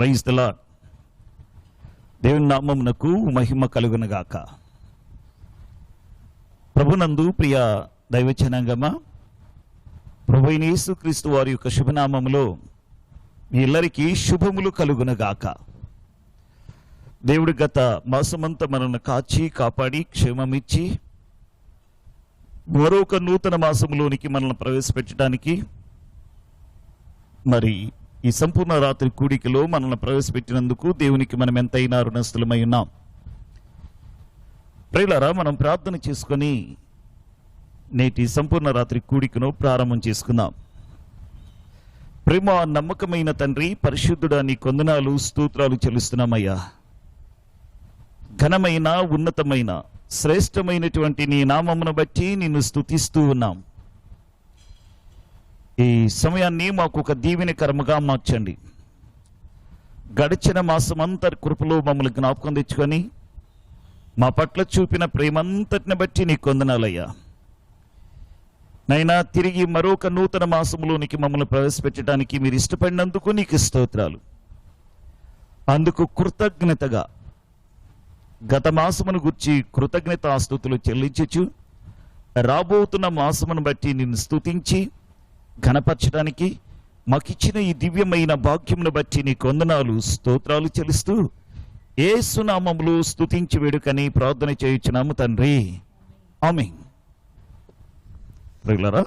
Praise the Lord. దేవుని నామమునకు మహిమ కలుగునుగాక. ప్రభునందు ప్రియ దైవజనాంగమా, ప్రభువైన యేసుక్రీస్తు వారి యొక్క శుభనామములో మీ అందరికీ శుభములు కలుగునుగాక. దేవుడు గత మాసమంతా మనల్ని కాచి కాపాడి క్షేమమిచ్చి మరొక నూతన మాసములోనికి మనల్ని ప్రవేశపెట్టడానికి, మరి ఈ సంపూర్ణ రాత్రి కూడికలో మనల్ని ప్రవేశపెట్టినందుకు దేవునికి మనం ఎంతైనా రుణస్థులమై ఉన్నాం. ప్రియులారా, మనం ప్రార్థన చేసుకొని నేటి సంపూర్ణ రాత్రి కూడికను ప్రారంభం చేసుకుందాం. ప్రేమ నమ్మకమైన తండ్రి, పరిశుద్ధుడా, నీ కొందనాలు స్తోత్రాలు చెల్లిస్తున్నామయ్యా. ఘనమైన ఉన్నతమైన శ్రేష్టమైనటువంటి నీ నామమును బట్టి నిన్ను స్తుతిస్తూ ఉన్నాం. ఈ సమయాన్ని మాకు ఒక దీవెనకరముగా మార్చండి. గడిచిన మాసమంతా కృపలో మమ్మల్ని జ్ఞాపకం తెచ్చుకొని మా పట్ల చూపిన ప్రేమంతటిని బట్టి నీ కొందనాలయ్యా. నైనా తిరిగి మరొక నూతన మాసంలోనికి మమ్మల్ని ప్రవేశపెట్టడానికి మీరు ఇష్టపడినందుకు నీకు స్తోత్రాలు. అందుకు కృతజ్ఞతగా గత మాసమును గుర్చి కృతజ్ఞతాస్తుతులు చెల్లించచ్చు, రాబోతున్న మాసమును బట్టి నిన్ను స్తుతించి ఘనపరచడానికి మాకిచ్చిన ఈ దివ్యమైన భాగ్యమును బట్టి నీ కొందనాలు స్తోత్రాలు చెల్లిస్తూ యేసు నామములో స్తుతించి వేడుకని ప్రార్థన చేయుచున్నాము తండ్రి, ఆమేన్. ప్రియులారా,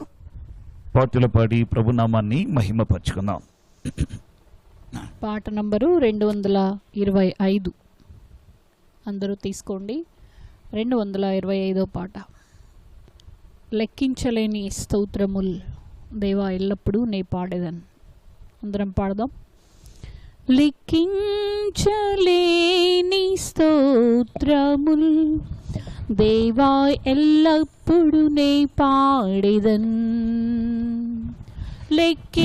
పాటలు పాడి ప్రభునామాన్ని మహిమపరచుకుందాం. పాట నంబరు 225. అందరూ తీసుకోండి. 225వ పాట. లెక్కించలేని స్తోత్రముల్ దేవా ఎల్లప్పుడూ నే పాడేదన్. అందరం పాడదాం. లెక్కించలేని స్తోత్రముల్ దేవా ఎల్లప్పుడు నే పాడేదన్. లెక్కించలేని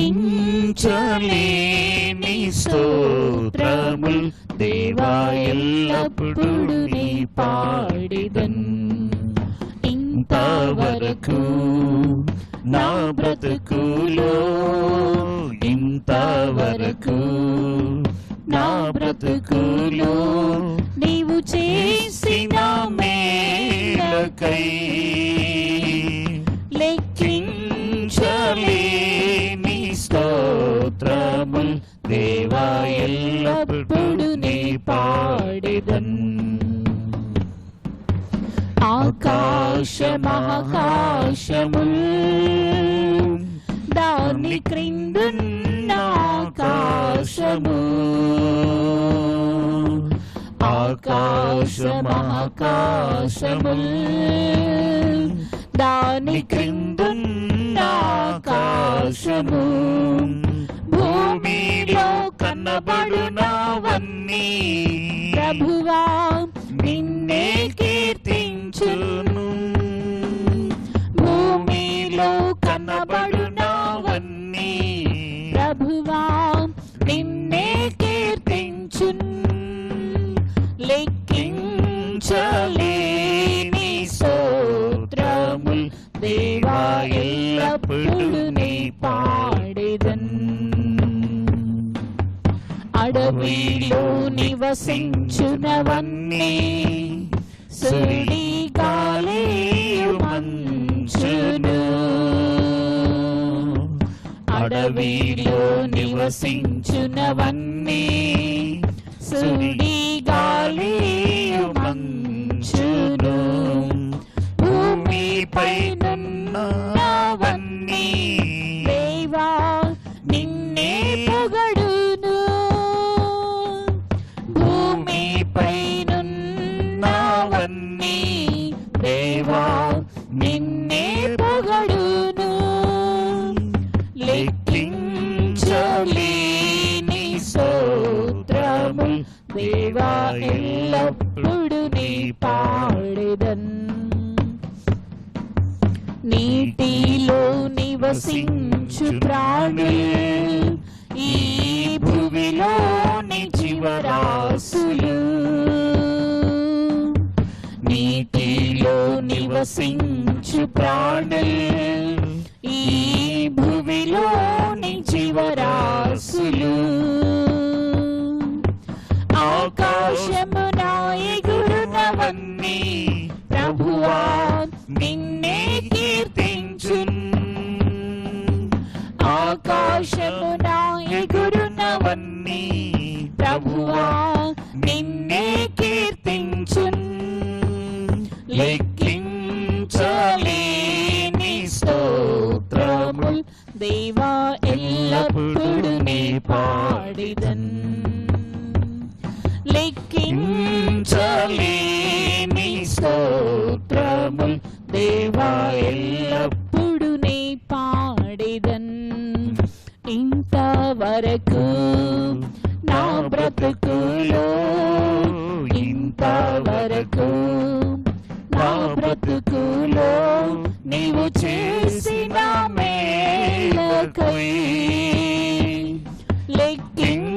స్తోత్రముల్ దేవా ఎల్లప్పుడు నీ పాడేదన్. ఇంతవరకు నా బ్రతుకులో, ఇంతవరకు నా బ్రతుకులో నీవు చేసిన మేలకై లెక్కించలేని స్తోత్రముల్ దేవా ఎల్లప్పుడు నీ పాడెదన్. ఆకాశ మహాకాశముల్ దాని క్రిందున్న ఆకాశము, ఆకాశ మహాకాశముల్ దాని క్రిందున్న ఆకాశము, భూమిలో కనబడునవన్నీ ప్రభువా నిన్నే కీర్తించును. భూమిలో కనబడునవన్నీ ప్రభువా నిన్నే కీర్తించును. లెక్కించలేని స్తోత్రముల్ దేవా ఎల్లప్పుడు నీ పాడెదన్. అడవిలో నివసించునవన్నీ సుడి గాలి మంచును, అడవిలో నివసించునవన్నీ సుడి గాలి మంచును, భూమిపై నున్నవన్నీ దేవా నిన్నే పొగడును. భూమిపై నున్నవన్నీ దేవా నిన్నే పొగడును. లెక్కించలేని స్తోత్రముల్ దేవా ఎల్లప్పుడు నీ పాడెదన్. నీటిలో నివసించు ప్రాణులు, ఈ భూమిలోని జీవరాశులు, నీటిలో నివసించు ప్రాణులు, ఈ భూమిలోని జీవరాశులు, ఎగురునవన్నీ ప్రభువా నిన్నే కీర్తించున్. లెక్కించలేని స్తోత్రముల్ దేవా ఎల్లప్పుడు నీ పాడిదన్. లెక్కించలేని స్తోత్రముల్ దేవా ఎల్లప్పుడు నీ పాడిదన్. ఇంతవరకు నా బ్రతుకులో, ఇంతవరకు నా బ్రతుకులో నీవు చేసిన మేలకై లెక్కించలేని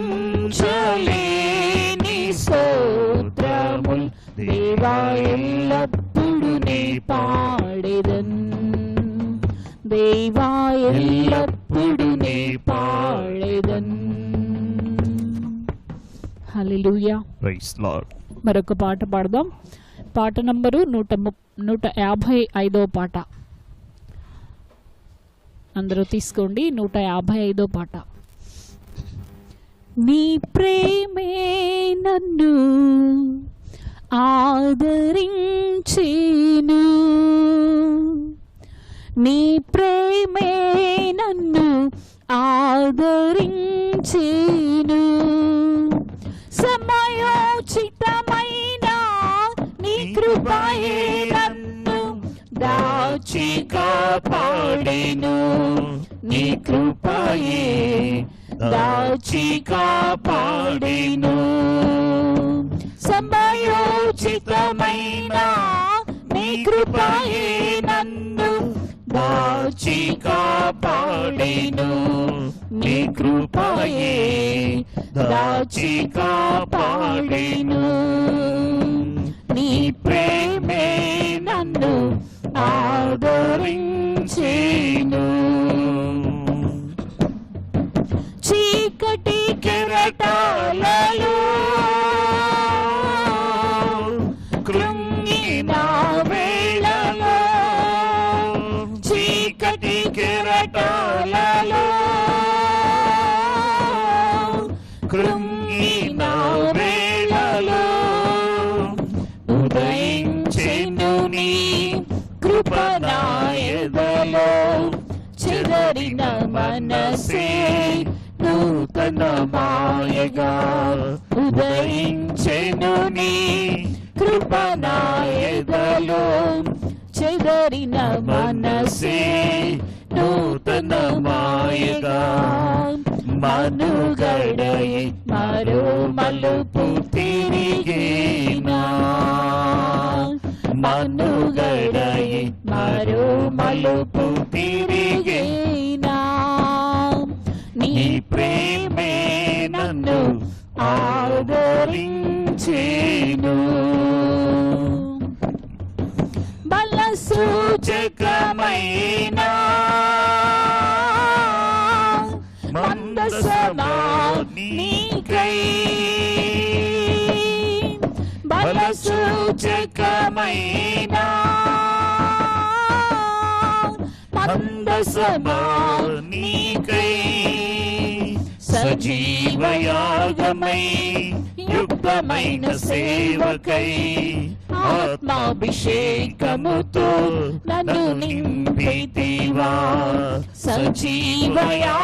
స్తోత్రముల్ దేవా ఎల్లప్పుడు నీ పాడెదన్. దేవా ఎల్లప్పుడు నీ పాడెదన్. హల్లెలూయా. Praise lord. మరొక పాట పాడదాం. పాట నంబరు 155వ పాట. అందరూ తీసుకోండి. 155వ పాట. నీ ప్రేమే నన్ను ఆదరించెను, నీ ప్రేమే నన్ను ఆదరించెను. సమయోచితమైన నీ కృపయే నన్ను దాచి కాపాడెను, నీ కృపయే దాచి కాపాడెను. సమయోచితమైన నీ కృపయే నన్ను దాచి కాపాడెను, నీ కృపయే దాచి కాపాడెను. నీ ప్రేమే నన్ను ఆదరించెను. చీకటి కెరటాలలో కృంగిన వేళలో, చీకటి కెరటాలలో కృంగిన వేళలో ఉదయించెను నీ కృప నా ఎదలో. చెదరిన మనసే నూతన మాయగా ఉదయించెను నీ కృప నా ఎదలో. చెదరిన మనసే నూతన మాయగా మనుగడై మరో మలుపు తిరిగినా, మనుగడై మరో మలుపు తిరిగినా. నీ ప్రేమే నన్ను ఆదరించెను. బల సూచకమైన మందసమా నీకై, బల సూచకమైన మందసమా నీకై సజీవయాగమై యుక్తమైన సేవకై ఆత్మాభిషేకముతో నన్ను నింపితివా. సజీవయాగమై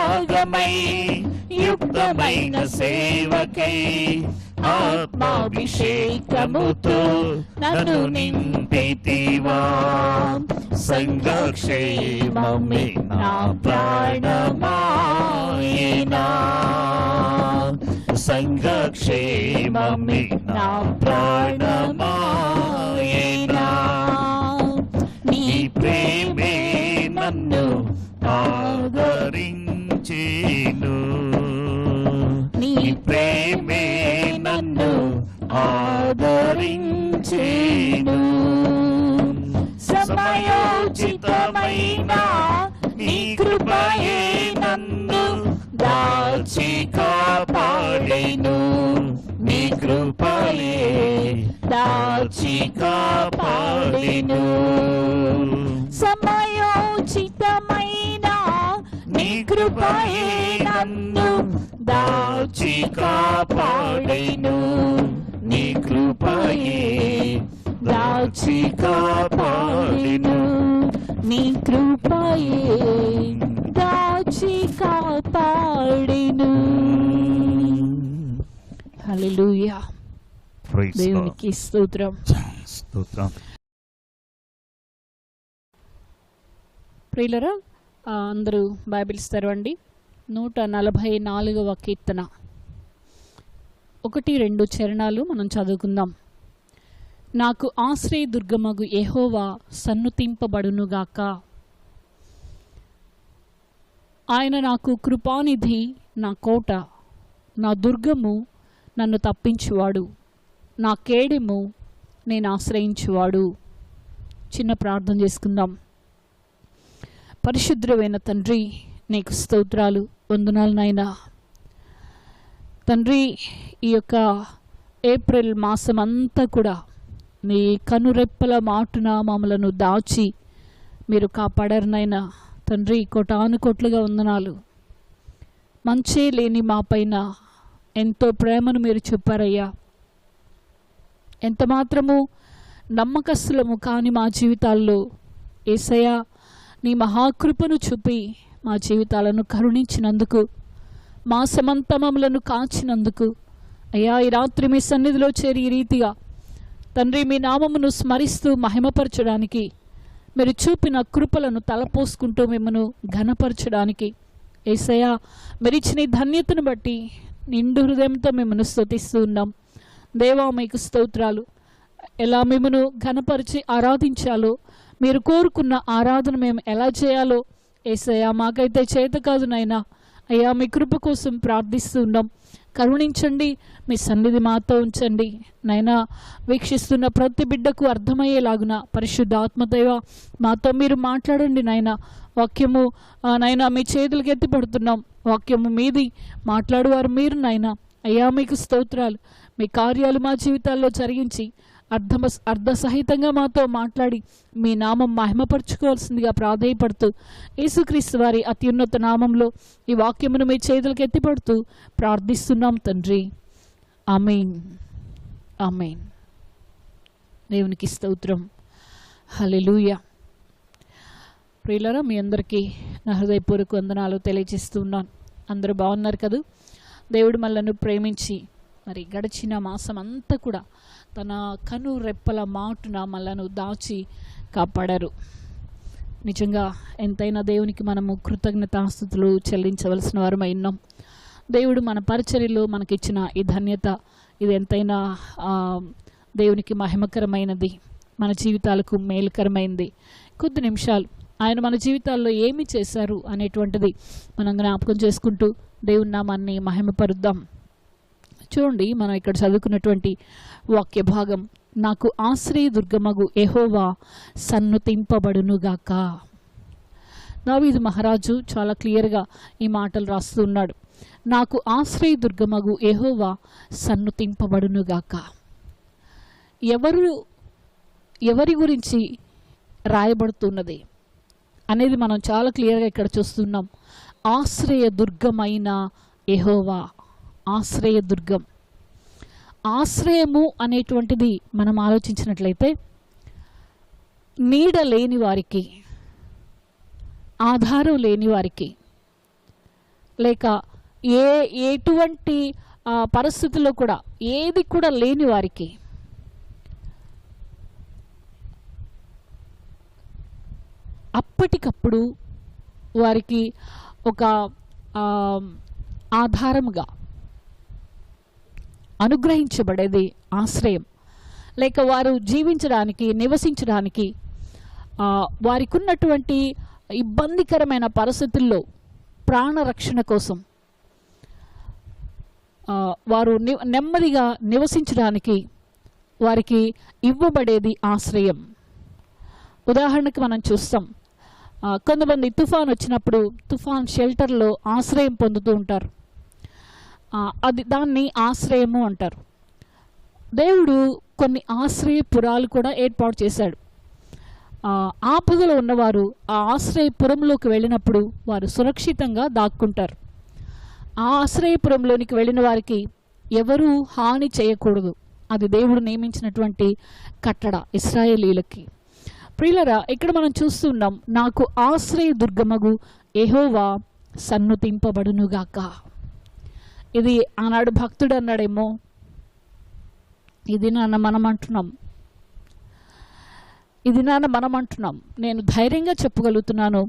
యుక్తమైన సేవకై ఆత్మాభిషేకముతో నన్ను నింపితివా. సంఘక్షేమమే నా ప్రాణమాయనా, సంఘక్షేమమే నా ప్రాణమాయనా. నీ ప్రేమే నన్ను ఆదరించెను, నీ ప్రేమే నన్ను ఆదరించెను. సమయోచితమైన నీ కృపయే నన్ను దాచి కాపాడెను, నీ కృపయే దాచి కాపాడెను. సమయోచితమైన నీ కృప కృపయే నన్ను దాచి కాపాడెను, నీ కృపయే దాచి కాపాడెను, నీ కృపయే దాచి కాపాడెను. హల్లెలూయా. Praise God. దేవునికి స్తోత్రం. స్తోత్రం. ప్రియులరా, అందరూ బైబిల్స్ తెరవండి. 144వ కీర్తన 1-2 చరణాలు మనం చదువుకుందాం. నాకు ఆశ్రయదుర్గమగు యెహోవా సన్నుతింపబడునుగాక. ఆయన నాకు కృపానిధి, నా కోట, నా దుర్గము, నన్ను తప్పించువాడు, నా కేడెము, నేను ఆశ్రయించువాడు. చిన్న ప్రార్థన చేసుకుందాం. పరిశుద్ధమైన తండ్రి, నీకు స్తోత్రాలు, వందనాలు నాయనా. తండ్రి, ఈ యొక్క ఏప్రిల్ మాసం అంతా కూడా నీ కనురెప్పల మాటున మమ్మలను దాచి మీరు కాపాడారు నాయనా. తండ్రి, కోటానుకోట్లుగా వందనాలు. మంచే లేని మా పైన ఎంతో ప్రేమను మీరు చూపారయ్యా. ఎంత మాత్రము నమ్మకస్తులము కాని మా జీవితాల్లో యేసయ్యా నీ మహాకృపను చూపి మా జీవితాలను కరుణించినందుకు, మాసమంతా మమ్మలను కాచినందుకు అయ్యా, ఈ రాత్రి మీ సన్నిధిలో చేరి ఈ రీతిగా తండ్రి మీ నామమును స్మరిస్తూ మహిమపరచడానికి, మీరు చూపిన కృపలను తలపోసుకుంటూ మిమ్మను ఘనపరచడానికి యేసయ్యా మీరిచ్చిన ఈ ధన్యతను బట్టి నిండు హృదయంతో మిమ్మను స్తుతిస్తూ ఉన్నాం. దేవా, మీకు స్తోత్రాలు. ఎలా మిమ్మను ఘనపరిచి ఆరాధించాలో, మీరు కోరుకున్న ఆరాధన మేము ఎలా చేయాలో యేసయ్యా మాకైతే చేత కాదు నాయనా. అయ్యా, మీ కృప కోసం ప్రార్థిస్తూ ఉన్నాం. కరుణించండి, మీ సన్నిధి మాతో ఉంచండి నాయనా. వీక్షిస్తున్న ప్రతి బిడ్డకు అర్థమయ్యేలాగున పరిశుద్ధ ఆత్మదేవ మాతో మీరు మాట్లాడండి నాయనా. వాక్యము నాయనా మీ చేతులకు ఎత్తిపడుతున్నాం. వాక్యము మీది, మాట్లాడువారు మీరు నాయనా. అయ్యా, మీకు స్తోత్రాలు. మీ కార్యాలు మా జీవితాల్లో జరిగించి అర్ధసహితంగా మాతో మాట్లాడి మీ నామం మహిమపరచుకోవాల్సిందిగా ప్రాధేయపడుతూ యేసుక్రీస్తు వారి అత్యున్నత నామంలో ఈ వాక్యమును మీ చేతులకు ఎత్తిపడుతూ ప్రార్థిస్తున్నాం తండ్రి. ఆమేన్, ఆమేన్. దేవునికి స్తోత్రం. హల్లెలూయా. ప్రియులారా, మీ అందరికీ నా హృదయపూర్వక వందనాలు తెలియజేస్తున్నాను. అందరూ బాగున్నారు కదా? దేవుడు మనల్ని ప్రేమించి మరి గడిచిన మాసం అంతా కూడా తన కను రెప్పల మాటున మనలను దాచి కాపాడారు. నిజంగా ఎంతైనా దేవునికి మనము కృతజ్ఞతాస్తుతులు చెల్లించవలసిన వారమై ఉన్నాం. దేవుడు మన పరిచర్యలో మనకిచ్చిన ఈ ధన్యత, ఇది ఎంతైనా దేవునికి మహిమకరమైనది, మన జీవితాలకు మేలుకరమైనది. కొద్ది నిమిషాలు ఆయన మన జీవితాల్లో ఏమి చేశారు అనేటువంటిది మనం జ్ఞాపకం చేసుకుంటూ దేవుని నామాన్ని మహిమపరుద్దాం. చూడండి, మనం ఇక్కడ చదువుకున్నటువంటి వాక్య భాగం, నాకు ఆశ్రయదుర్గమగు యెహోవా సన్నుతింపబడునుగాక. దావీదు మహారాజు చాలా క్లియర్గా ఈ మాటలు రాస్తూ ఉన్నాడు. నాకు ఆశ్రయదుర్గమగు యెహోవా సన్నుతింపబడునుగాక. ఎవరి గురించి రాయబడుతున్నది అనేది మనం చాలా క్లియర్గా ఇక్కడ చూస్తున్నాం. ఆశ్రయదుర్గమైన యెహోవా, ఆశ్రయదుర్గం. ఆశ్రయము అనేటువంటిది మనం ఆలోచించినట్లయితే నీడ లేని వారికి, ఆధారం లేని వారికి, లేక ఎటువంటి పరిస్థితుల్లో కూడా ఏది కూడా లేని వారికి అప్పటికప్పుడు వారికి ఒక ఆధారముగా అనుగ్రహించబడేది ఆశ్రయం. లేక వారు జీవించడానికి, నివసించడానికి, వారికి ఉన్నటువంటి ఇబ్బందికరమైన పరిస్థితుల్లో ప్రాణరక్షణ కోసం వారు నెమ్మదిగా నివసించడానికి వారికి ఇవ్వబడేది ఆశ్రయం. ఉదాహరణకు మనం చూస్తాం, కొంతమంది తుఫాన్ వచ్చినప్పుడు తుఫాన్ షెల్టర్లో ఆశ్రయం పొందుతూ ఉంటారు. దాన్ని ఆశ్రయము అంటారు. దేవుడు కొన్ని ఆశ్రయపురాలు కూడా ఏర్పాటు చేశాడు. ఆపదలో ఉన్నవారు ఆ ఆశ్రయపురంలోకి వెళ్ళినప్పుడు వారు సురక్షితంగా దాక్కుంటారు. ఆ ఆశ్రయపురంలోనికి వెళ్ళిన వారికి ఎవరూ హాని చేయకూడదు. అది దేవుడు నియమించినటువంటి కట్టడ ఇశ్రాయేలీలకి. ప్రియులరా, ఇక్కడ మనం చూస్తున్నాం, నాకు ఆశ్రయ దుర్గమగు యెహోవా సన్నుతింపబడునుగాక. ఇది ఆనాడు భక్తుడు అన్నాడేమో, ఇది నాన్న మనం అంటున్నాం. నేను ధైర్యంగా చెప్పగలుగుతున్నాను,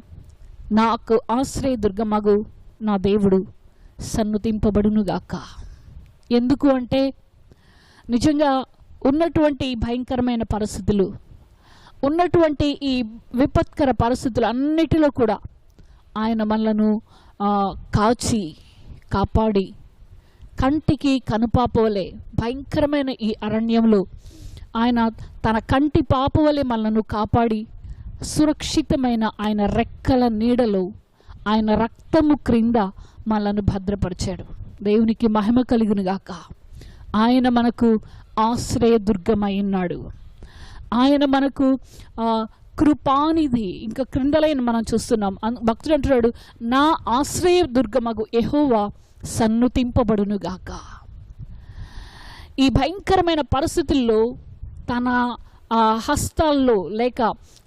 నాకు ఆశ్రయ దుర్గమగు నా దేవుడు సన్నుతింపబడునుగాక. ఎందుకు అంటే నిజంగా ఉన్నటువంటి భయంకరమైన పరిస్థితులు, ఉన్నటువంటి ఈ విపత్కర పరిస్థితులు అన్నిటిలో కూడా ఆయన మనలను కాచి కాపాడి కంటికి కనుపాపవలే భయంకరమైన ఈ అరణ్యంలో ఆయన తన కంటి పాపవలే మనలను కాపాడి సురక్షితమైన ఆయన రెక్కల నీడలో ఆయన రక్తము క్రింద మనలను భద్రపరిచాడు. దేవునికి మహిమ కలుగునుగాక. ఆయన మనకు ఆశ్రయ దుర్గమై ఉన్నాడు. ఆయన మనకు కృపానిధి. ఇంకా క్రిందలైన మనం చూస్తున్నాం, భక్తుడు అంటున్నాడు, నా ఆశ్రయ దుర్గమగు యెహోవా సన్నుతింపబడునుగాక. ఈ భయంకరమైన పరిస్థితుల్లో తన హస్తాల్లో లేక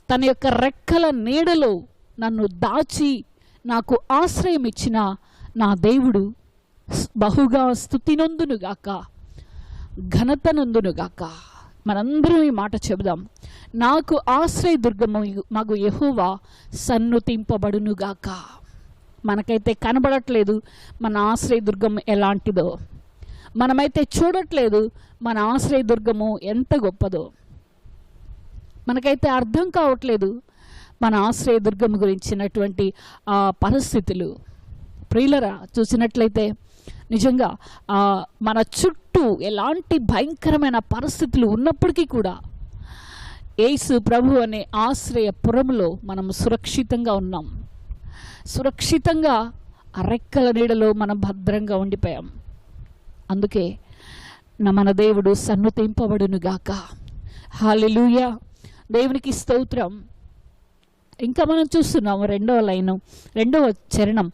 తన యొక్క రెక్కల నీడలో నన్ను దాచి నాకు ఆశ్రయం ఇచ్చిన నా దేవుడు బహుగా స్తుతినందునుగాక, ఘనతనందునుగాక. మనందరం ఈ మాట చెబుదాం, నాకు ఆశ్రయ దుర్గము మగు యెహోవా సన్నుతింపబడునుగాక. మనకైతే కనబడట్లేదు మన ఆశ్రయ దుర్గం ఎలాంటిదో, మనమైతే చూడట్లేదు మన ఆశ్రయ దుర్గము ఎంత గొప్పదో, మనకైతే అర్థం కావట్లేదు మన ఆశ్రయ దుర్గం గురించినటువంటి ఆ పరిస్థితులు. ప్రియులరా, చూసినట్లయితే నిజంగా మన చుట్టూ ఎలాంటి భయంకరమైన పరిస్థితులు ఉన్నప్పటికీ కూడా యేసు ప్రభు అనే ఆశ్రయపురంలో మనం సురక్షితంగా ఉన్నాం. సురక్షితంగా ఆ రెక్కల నీడలో మనం భద్రంగా ఉండిపోయాం. అందుకే మన దేవుడు సన్నుతింపబడునుగాక. హల్లెలూయా, దేవునికి స్తోత్రం. ఇంకా మనం చూస్తున్నాం రెండవ చరణం,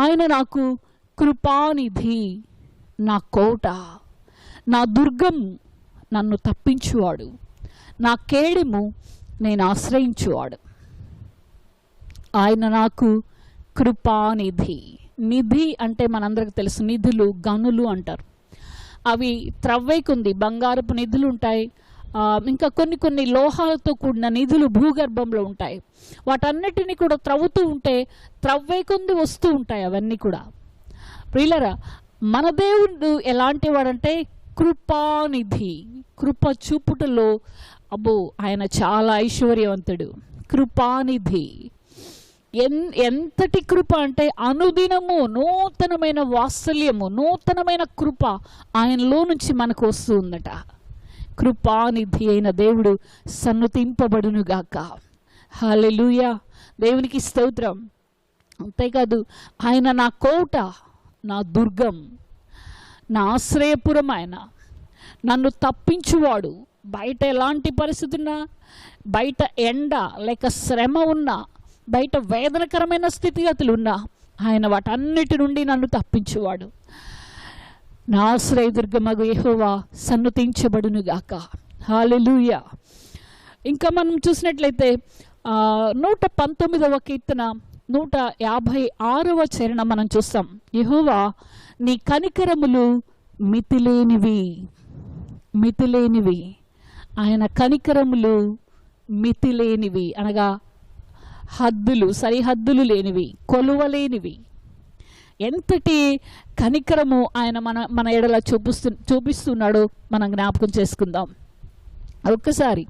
ఆయన నాకు కృపానిధి, నా కోట, నా దుర్గం, నన్ను తప్పించువాడు, నా కేడెము, నేను ఆశ్రయించువాడు. ఆయన నాకు కృపానిధి. నిధి అంటే మనందరికి తెలుసు, నిధులు గనులు అంటారు. అవి త్రవ్వేకుంది బంగారపు నిధులు ఉంటాయి, ఇంకా కొన్ని లోహాలతో కూడిన నిధులు భూగర్భంలో ఉంటాయి. వాటన్నిటిని కూడా త్రవ్వుతూ ఉంటే త్రవ్వేకుంది వస్తూ ఉంటాయి అవన్నీ కూడా. ప్రియులరా, మన దేవుడు ఎలాంటి వాడంటే కృపానిధి. కృప చూపుటలో అబ్బో ఆయన చాలా ఐశ్వర్యవంతుడు. కృపానిధి ఎంతటి కృప అంటే అనుదినము నూతనమైన వాత్సల్యము, నూతనమైన కృప ఆయనలో నుంచి మనకు వస్తూ ఉందట. కృపానిధి అయిన దేవుడు సన్నుతింపబడునుగాక. హల్లెలూయా, దేవునికి స్తోత్రం. అంతేకాదు ఆయన నా కోట, నా దుర్గం, నా ఆశ్రయపురం, ఆయన నన్ను తప్పించువాడు. బయట ఎలాంటి పరిస్థితి ఉన్నా, బయట ఎండ లేక శ్రమ ఉన్నా, బయట వేదనకరమైన స్థితిగతులు ఉన్నా, ఆయన వాటన్నిటి నుండి నన్ను తప్పించువాడు. నా ఆశ్రయ దుర్గమగు యెహోవా సన్నుతించబడునుగాక. హల్లెలూయా. ఇంకా మనం చూసినట్లయితే 119వ కీర్తన 156వ చరణం మనం చూస్తాం, యెహోవా నీ కనికరములు మితిలేనివి. మితిలేనివి, ఆయన కనికరములు మితిలేనివి అనగా సరిహద్దులు లేనివి, కొలువలేనివి. ఎంతటి కనికరము ఆయన మన ఎడల చూపిస్తున్నాడో మనం జ్ఞాపకం చేసుకుందాం. ఒక్కసారి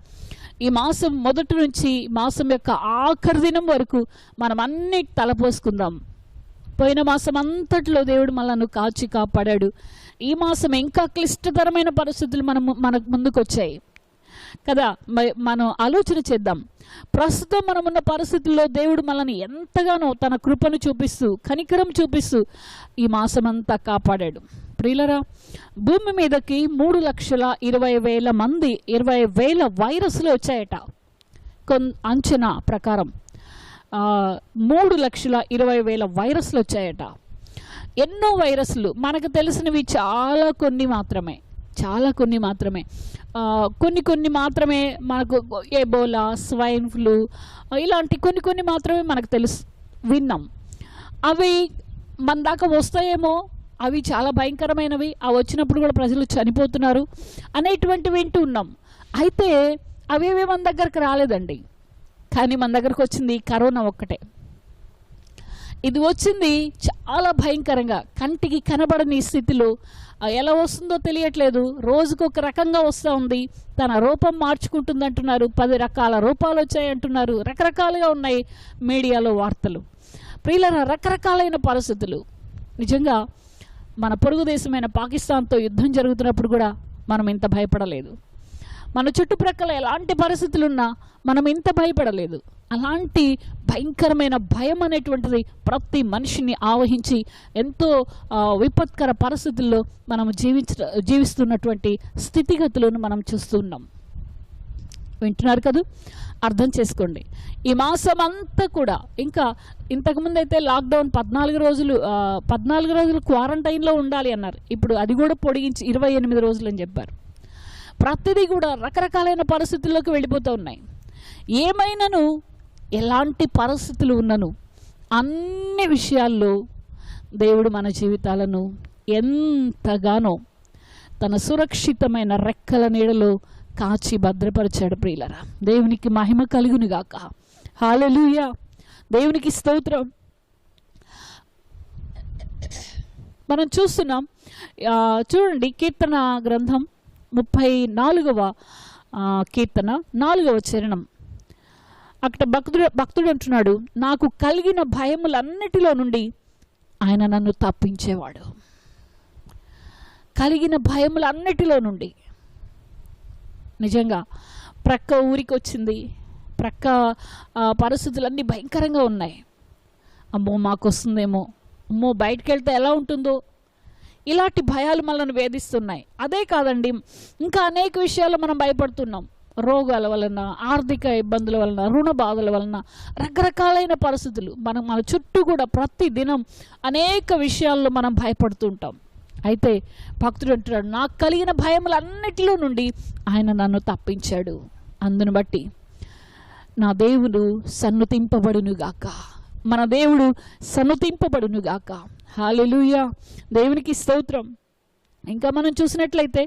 ఈ మాసం మొదటి నుంచి మాసం యొక్క ఆఖరి దినం వరకు మనం అన్ని తలపోసుకుందాం. పోయిన మాసం అంతట్లో దేవుడు మనల్ని కాచి కాపాడాడు. ఈ మాసం ఇంకా క్లిష్టతరమైన పరిస్థితులు మనకు ముందుకు వచ్చాయి కదా. మనం ఆలోచన చేద్దాం, ప్రస్తుతం మనం ఉన్న పరిస్థితుల్లో దేవుడు మనల్ని ఎంతగానో తన కృపను చూపిస్తూ కనికరం చూపిస్తూ ఈ మాసం అంతా కాపాడాడు. ప్రియులరా, భూమి మీదకి 3,20,000 మంది 20,000 వైరస్లు వచ్చాయట. అంచనా ప్రకారం 3,20,000 వైరస్లు వచ్చాయట. ఎన్నో వైరస్లు మనకు తెలిసినవి చాలా కొన్ని మాత్రమే కొన్ని మాత్రమే మనకు ఎబోలా, స్వైన్ ఫ్లూ ఇలాంటి కొన్ని మాత్రమే మనకు విన్నాం. అవి మన దాకా వస్తాయేమో, అవి చాలా భయంకరమైనవి, అవి వచ్చినప్పుడు కూడా ప్రజలు చనిపోతున్నారు అనేటువంటివి వింటూ ఉన్నాం. అయితే అవేవే మన దగ్గరకు రాలేదండి. కానీ మన దగ్గరకు వచ్చింది కరోనా ఒక్కటే. ఇది వచ్చింది చాలా భయంకరంగా, కంటికి కనబడని స్థితిలో, ఎలా వస్తుందో తెలియట్లేదు. రోజుకొక రకంగా వస్తూ ఉంది. తన రూపం మార్చుకుంటుంది అంటున్నారు. 10 రకాల రూపాలు వచ్చాయి అంటున్నారు. రకరకాలుగా ఉన్నాయి మీడియాలో వార్తలు. ప్రియులారా, రకరకాలైన పరిస్థితులు. నిజంగా మన పొరుగు దేశమైన పాకిస్తాన్తో యుద్ధం జరుగుతున్నప్పుడు కూడా మనం ఇంత భయపడలేదు. మన చుట్టుప్రక్కల ఎలాంటి పరిస్థితులున్నా మనం ఇంత భయపడలేదు. అలాంటి భయంకరమైన భయం అనేటువంటిది ప్రతి మనిషిని ఆవహించి ఎంతో విపత్కర పరిస్థితుల్లో మనం జీవిస్తున్నటువంటి స్థితిగతులను మనం చూస్తున్నాం. వింటున్నారు కదా? అర్థం చేసుకోండి. ఈ మాసం అంతా కూడా, ఇంకా ఇంతకుముందు అయితే లాక్డౌన్ 14 రోజులు క్వారంటైన్లో ఉండాలి అన్నారు. ఇప్పుడు అది కూడా పొడిగించి 28 రోజులు అని చెప్పారు. ప్రతిదీ కూడా రకరకాలైన పరిస్థితుల్లోకి వెళ్ళిపోతూ ఉన్నాయి. ఏమైనాను, ఎలాంటి పరిస్థితులు ఉన్నను, అన్ని విషయాల్లో దేవుడు మన జీవితాలను ఎంతగానో తన సురక్షితమైన రెక్కల నీడలో కాచి భద్రపరిచాడు. ప్రియులరా, దేవునికి మహిమ కలుగునుగాక. హల్లెలూయా, దేవునికి స్తోత్రం. మనం చూస్తున్నాం, చూడండి, కీర్తన గ్రంథం 34వ కీర్తన 4వ చరణం. అక్కడ భక్తుడు అంటున్నాడు, నాకు కలిగిన భయములన్నిటిలో నుండి ఆయన నన్ను తప్పించేవాడు. కలిగిన భయములన్నిటిలో నుండి. నిజంగా ప్రక్క ఊరికి వచ్చింది, ప్రక్క పరిస్థితులన్నీ భయంకరంగా ఉన్నాయి. అమ్మో మాకు వస్తుందేమో, అమ్మో బయటికి వెళ్తే ఎలా ఉంటుందో, ఇలాంటి భయాలు మనల్ని వేధిస్తున్నాయి. అదే కాదండి, ఇంకా అనేక విషయాల్లో మనం భయపడుతున్నాం. రోగాల వలన, ఆర్థిక ఇబ్బందుల వలన, రుణ బాధల వలన, రకరకాలైన పరిస్థితులు మన చుట్టూ కూడా ప్రతి దినం అనేక విషయాల్లో మనం భయపడుతూ ఉంటాం. అయితే భక్తుడు అంటున్నాడు, నాకు కలిగిన భయములన్నిటిలో నుండి ఆయన నన్ను తప్పించాడు. అందును బట్టి నా దేవుడు సన్నుతింపబడునుగాక, మన దేవుడు సన్నుతింపబడునుగాక. హల్లెలూయా, దేవునికి స్తోత్రం. ఇంకా మనం చూసినట్లయితే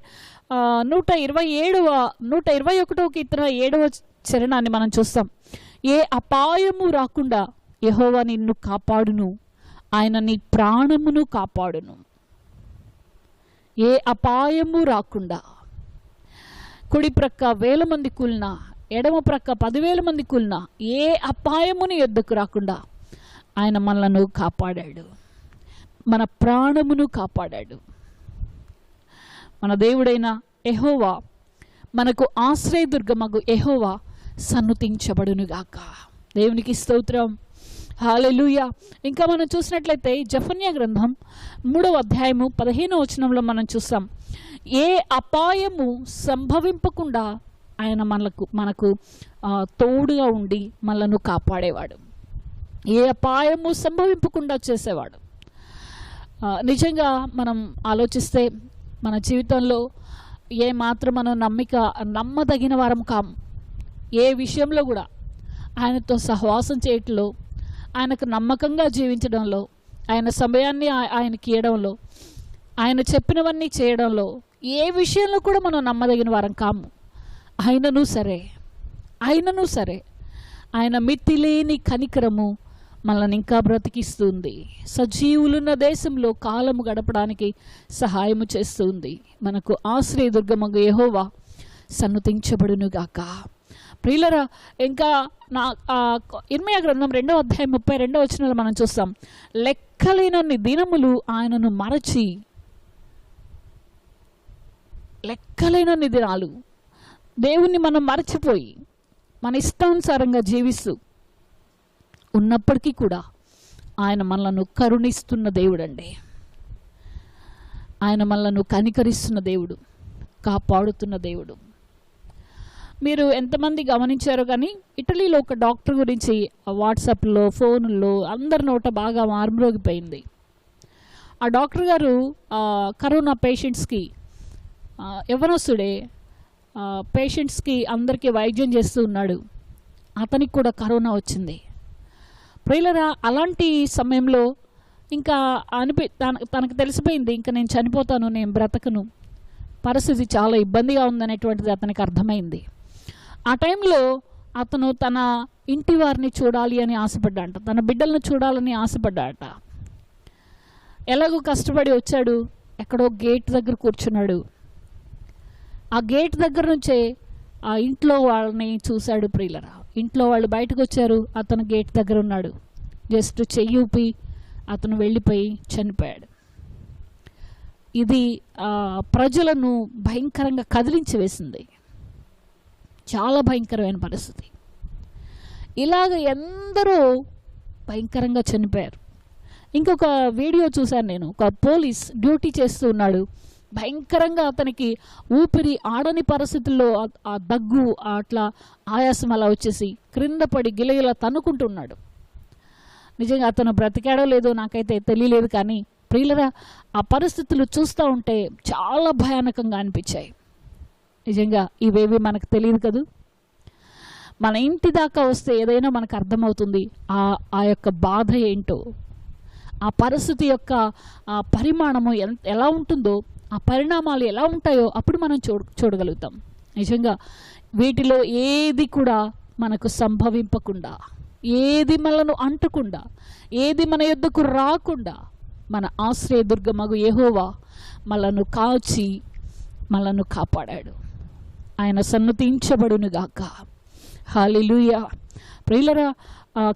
121వ కీర్తన 7వ చరణాన్ని మనం చూస్తాం. ఏ అపాయము రాకుండా యెహోవా నిన్ను కాపాడును, ఆయన నీ ప్రాణమును కాపాడును. ఏ అపాయము రాకుండా, కుడి ప్రక్క 1000 మంది కూలినా, ఎడమ ప్రక్క 10,000 మంది కూలినా, ఏ అపాయముని యొద్దకు రాకుండా ఆయన మనలను కాపాడాడు, మన ప్రాణమును కాపాడాడు. మన దేవుడైన యెహోవా, మనకు ఆశ్రయదుర్గమగు యెహోవా సన్నుతించబడునుగాక. దేవునికి స్తోత్రం. హల్లెలూయా. ఇంకా మనం చూసినట్లయితే జెఫన్యా గ్రంథం 3వ అధ్యాయము 15వ వచనంలో మనం చూస్తాం, ఏ అపాయము సంభవింపకుండా ఆయన మనకు తోడుగా ఉండి మనలను కాపాడేవాడు. ఏ అపాయము సంభవింపకుండా చేసేవాడు. నిజంగా మనం ఆలోచిస్తే మన జీవితంలో ఏ మాత్రం మనం నమ్మదగిన వారం కాము. ఏ విషయంలో కూడా ఆయనతో సహవాసం చేయటంలో, ఆయనకు నమ్మకంగా జీవించడంలో, ఆయన సమయాన్ని ఆయనకి ఇవ్వడంలో, ఆయన చెప్పినవన్నీ చేయడంలో, ఏ విషయంలో కూడా మనం నమ్మదగిన వారం కాము. అయినను సరే ఆయన మితిలేని కనికరము మనల్ని ఇంకా బ్రతికిస్తుంది. సజీవులున్న దేశంలో కాలము గడపడానికి సహాయము చేస్తుంది. మనకు ఆశ్రయదుర్గమగు యెహోవా సన్నుతించబడునుగాక. ప్రియులరా, ఇంకా ఇర్మీయా గ్రంథం 2వ అధ్యాయం 32వ వచనంలో మనం చూస్తాం, లెక్కలేనన్ని దినములు ఆయనను మరచి, లెక్కలేనన్ని దినాలు దేవుణ్ణి మనం మరచిపోయి మన ఇష్టానుసారంగా జీవిస్తూ ఉన్నప్పటికీ కూడా ఆయన మనలను కరుణిస్తున్న దేవుడండి. ఆయన మనలను కనికరిస్తున్న దేవుడు, కాపాడుతున్న దేవుడు. మీరు ఎంతమంది గమనించారో కానీ ఇటలీలో ఒక డాక్టర్ గురించి వాట్సాప్లో ఫోన్లో అందరి నోట బాగా మారుమ్రోగిపోయింది. ఆ డాక్టర్ గారు కరోనా పేషెంట్స్కి యవ్వనస్తుడే పేషెంట్స్కి అందరికీ వైద్యం చేస్తూ ఉన్నాడు. అతనికి కూడా కరోనా వచ్చింది. ప్రియులరా, అలాంటి సమయంలో ఇంకా తనకు తెలిసిపోయింది, ఇంకా నేను చనిపోతాను, నేను బ్రతకను, పరిస్థితి చాలా ఇబ్బందిగా ఉందనేటువంటిది అతనికి అర్థమైంది. ఆ టైంలో అతను తన ఇంటి వారిని చూడాలి అని ఆశపడ్డాట, తన బిడ్డలను చూడాలని ఆశపడ్డాట. ఎలాగో కష్టపడి వచ్చాడు, ఎక్కడో గేట్ దగ్గర కూర్చున్నాడు. ఆ గేట్ దగ్గర నుంచే ఆ ఇంట్లో వాళ్ళని చూశాడు. ప్రియులరా, ఇంట్లో వాళ్ళు బయటకు వచ్చారు, అతను గేట్ దగ్గర ఉన్నాడు. జస్ట్ చెయ్యి ఊపి అతను వెళ్ళిపోయి చనిపోయాడు. ఇది ప్రజలను భయంకరంగా కదిలించి వేసింది. చాలా భయంకరమైన పరిస్థితి. ఇలాగ ఎందరో భయంకరంగా చనిపోయారు. ఇంకొక వీడియో చూశాను నేను, ఒక పోలీస్ డ్యూటీ చేస్తూ ఉన్నాడు. భయంకరంగా అతనికి ఊపిరి ఆడని పరిస్థితుల్లో ఆ దగ్గు అట్లా ఆయాసం అలా వచ్చేసి క్రింద పడి గిలగిలా తన్నుకుంటున్నాడు. నిజంగా అతను బ్రతికాడో లేదో నాకైతే తెలియలేదు, కానీ ప్రియులరా, ఆ పరిస్థితులు చూస్తూ ఉంటే చాలా భయానకంగా అనిపించాయి. నిజంగా ఇవేవి మనకు తెలియదు కదూ. మన ఇంటి దాకా వస్తే ఏదైనా మనకు అర్థమవుతుంది ఆ యొక్క బాధ ఏంటో, ఆ పరిస్థితి యొక్క పరిమాణము ఎలా ఉంటుందో, ఆ పరిణామాలు ఎలా ఉంటాయో అప్పుడు మనం చూడగలుగుతాం. నిజంగా వీటిలో ఏది కూడా మనకు సంభవింపకుండా, ఏది మనను అంటకుండా, ఏది మన యొద్దకు రాకుండా మన ఆశ్రయదుర్గమగు యెహోవా మనలను కాచి మనలను కాపాడాడు. ఆయన సన్నతించబడునుగాక. హల్లెలూయా. ప్రియులరా,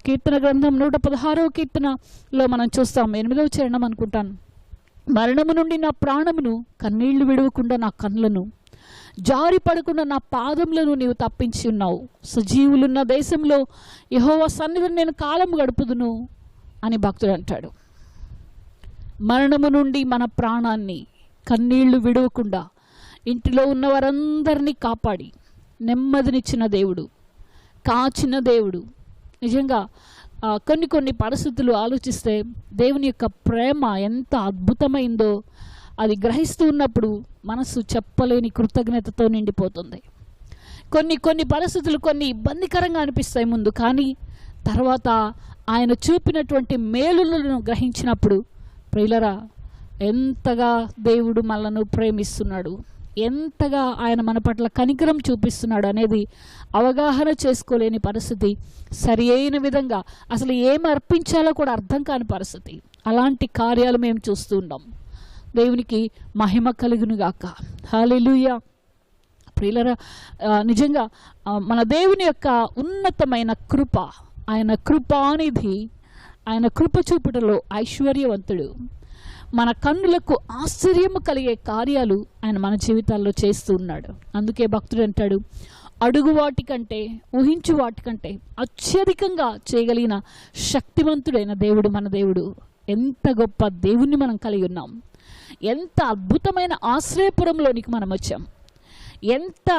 కీర్తన గ్రంథం 116వ కీర్తనలో మనం చూస్తాం, 8వ చరణం అనుకుంటాను. మరణము నుండి నా ప్రాణమును, కన్నీళ్లు విడవకుండా నా కన్నులను, జారి పడకుండా నా పాదములను నీవు తప్పించి ఉన్నావు. సజీవులున్న దేశంలో యెహోవా సన్నిధిని నేను కాలము గడుపుదును అని భక్తుడు అంటాడు. మరణము నుండి మన ప్రాణాన్ని కన్నీళ్లు విడవకుండా ఇంటిలో ఉన్న వారందరినీ కాపాడి నెమ్మదినిచ్చిన దేవుడు, కాచిన దేవుడు. నిజంగా కొన్ని పరిస్థితులు ఆలోచిస్తే దేవుని యొక్క ప్రేమ ఎంత అద్భుతమైందో అది గ్రహిస్తూ ఉన్నప్పుడు మనసు చెప్పలేని కృతజ్ఞతతో నిండిపోతుంది. కొన్ని పరిస్థితులు కొన్ని ఇబ్బందికరంగా అనిపిస్తాయి ముందు, కానీ తర్వాత ఆయన చూపినటువంటి మేలులను గ్రహించినప్పుడు ప్రియులరా, ఎంతగా దేవుడు మనలను ప్రేమిస్తున్నాడు, ఎంతగా ఆయన మన పట్ల కనికరం చూపిస్తున్నాడు అనేది అవగాహన చేసుకోలేని పరిస్థితి. సరి అయిన విధంగా అసలు ఏం అర్పించాలో కూడా అర్థం కాని పరిస్థితి. అలాంటి కార్యాలు మేము చూస్తూ ఉన్నాం. దేవునికి మహిమ కలుగునుగాక. హల్లెలూయా. ప్రియులరా, నిజంగా మన దేవుని యొక్క ఉన్నతమైన కృప, ఆయన కృపానిధి, ఆయన కృప చూపుటలో ఐశ్వర్యవంతుడు. మన కన్నులకు ఆశ్చర్యము కలిగే కార్యాలు ఆయన మన జీవితాల్లో చేస్తూ ఉన్నాడు. అందుకే భక్తుడు అంటాడు, అడుగు వాటికంటే ఊహించు వాటికంటే అత్యధికంగా చేయగలిగిన శక్తివంతుడైన దేవుడు మన దేవుడు. ఎంత గొప్ప దేవుణ్ణి మనం కలిగి ఉన్నాం, ఎంత అద్భుతమైన ఆశ్రయపురంలోనికి మనం వచ్చాం, ఎంత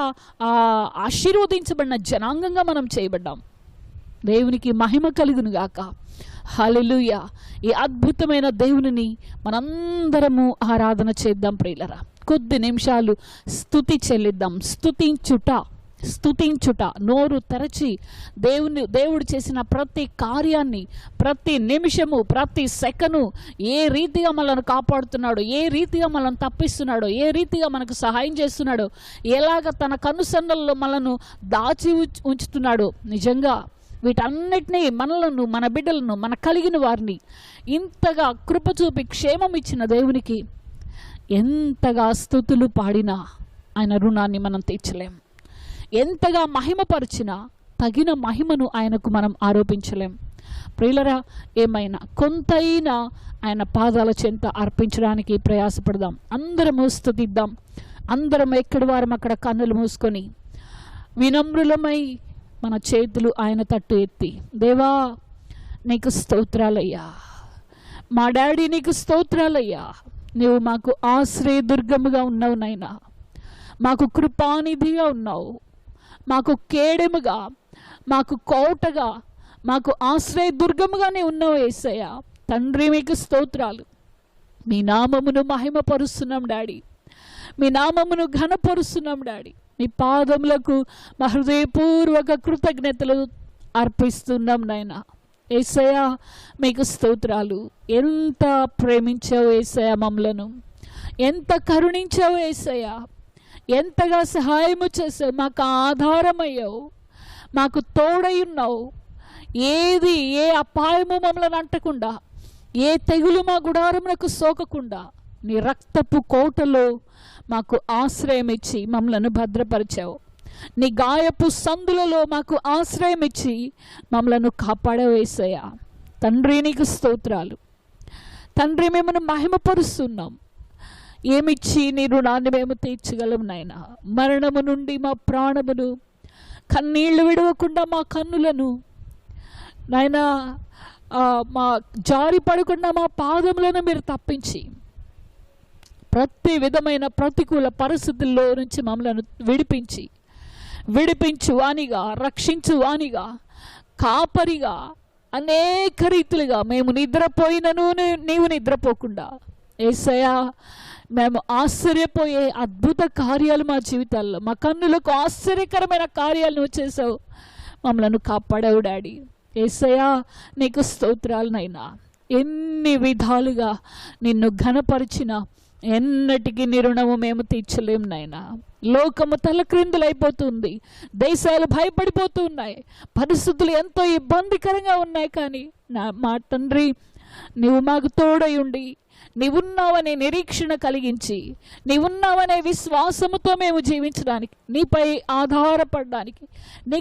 ఆశీర్వదించబడిన జనాంగంగా మనం చేయబడ్డాం. దేవునికి మహిమ కలుగునుగాక. హల్లెలూయా. ఈ అద్భుతమైన దేవునిని మనందరము ఆరాధన చేద్దాం ప్రియులరా. కొద్ది నిమిషాలు స్తుతి చెల్లిద్దాం. స్తుతించుట, నోరు తెరచి దేవుడు చేసిన ప్రతి కార్యాన్ని, ప్రతి నిమిషము, ప్రతి సెకను ఏ రీతిగా మనల్ని కాపాడుతున్నాడో, ఏ రీతిగా మనల్ని తప్పిస్తున్నాడో, ఏ రీతిగా మనకు సహాయం చేస్తున్నాడో, ఎలాగ తన కనుసన్నల్లో మనల్ని దాచి ఉంచుతున్నాడో, నిజంగా వీటన్నిటినీ మనలను, మన బిడ్డలను, మన కలిగిన వారిని ఇంతగా కృప చూపి క్షేమం ఇచ్చిన దేవునికి ఎంతగా స్తుతులు పాడినా ఆయన రుణాన్ని మనం తీర్చలేం. ఎంతగా మహిమపరిచినా తగిన మహిమను ఆయనకు మనం ఆరోపించలేం. ప్రియులరా, ఏమైనా కొంతైనా ఆయన పాదాల చెంత అర్పించడానికి ప్రయాసపడదాం. అందరము స్తుతిద్దాం. అందరం ఎక్కడి వారం అక్కడ కన్నులు మూసుకొని వినమ్రులమై మన చేతులు ఆయన తట్టు ఎత్తి, దేవా నీకు స్తోత్రాలయ్యా, మా డాడీ నీకు స్తోత్రాలయ్యా, నీవు మాకు ఆశ్రయదుర్గముగా ఉన్నావు నాయనా, మాకు కృపానిధిగా ఉన్నావు, మాకు కేడెముగా, మాకు కోటగా, మాకు ఆశ్రయదుర్గముగానే ఉన్నావు యేసయ్య. తండ్రి మీకు స్తోత్రాలు. మీ నామమును మహిమపరుస్తున్నాం డాడీ, మీ నామమును ఘనపరుస్తున్నాం డాడీ. మీ పాదములకు మా హృదయపూర్వక కృతజ్ఞతలు అర్పిస్తున్నాం నాయన. యేసయ్య మీకు స్తోత్రాలు. ఎంత ప్రేమించావు యేసయ్య మమ్మలను, ఎంత కరుణించావు యేసయ్య, ఎంతగా సహాయము చేసావు, మాకు ఆధారమయ్యావు, మాకు తోడై ఉన్నావు. ఏ అపాయము మమ్మల్ని అంటకుండా, ఏ తెగులు మా గుడారమునకు సోకకుండా నీ రక్తపు కోటలో మాకు ఆశ్రయం ఇచ్చి మమ్మలను భద్రపరిచావు. నీ గాయపు సందులలో మాకు ఆశ్రయం ఇచ్చి మమ్మలను కాపాడవేసయ్య. తండ్రి నీకు స్తోత్రాలు. తండ్రి మిమ్మల్ని మహిమపరుస్తున్నాం. ఏమిచ్చి నీ రుణాన్ని మేము తీర్చగలం నాయన. మరణము నుండి మా ప్రాణమును, కన్నీళ్లు విడవకుండా మా కన్నులను నాయన, మా జారి పడకుండా మా పాదములను మీరు తప్పించి ప్రతి విధమైన ప్రతికూల పరిస్థితుల్లో నుంచి మమ్మలను విడిపించు వానిగా, రక్షించు వానిగా, కాపరిగా, అనేక రీతులుగా మేము నిద్రపోయినను నీవు నిద్రపోకుండా యేసయ్యా మేము ఆశ్చర్యపోయే అద్భుత కార్యాలు మా జీవితాల్లో, మా కన్నులకు ఆశ్చర్యకరమైన కార్యాలు నువ్వు చేసావు. మమ్మలను కాపాడావు డాడీ. యేసయ్యా నీకు స్తోత్రాలనైనా. ఎన్ని విధాలుగా నిన్ను ఘనపరిచిన ఎన్నటికీ నీ రుణము మేము తీర్చలేము నాయనా. లోకము తలక్రిందులైపోతుంది, దేశాలు భయపడిపోతూ ఉన్నాయి, పరిస్థితులు ఎంతో ఇబ్బందికరంగా ఉన్నాయి. కానీ మా తండ్రి నీవు మాకు తోడై ఉండి, నీవున్నావనే నిరీక్షణ కలిగించి, నీవున్నావనే విశ్వాసముతో మేము జీవించడానికి, నీపై ఆధారపడడానికి, నీ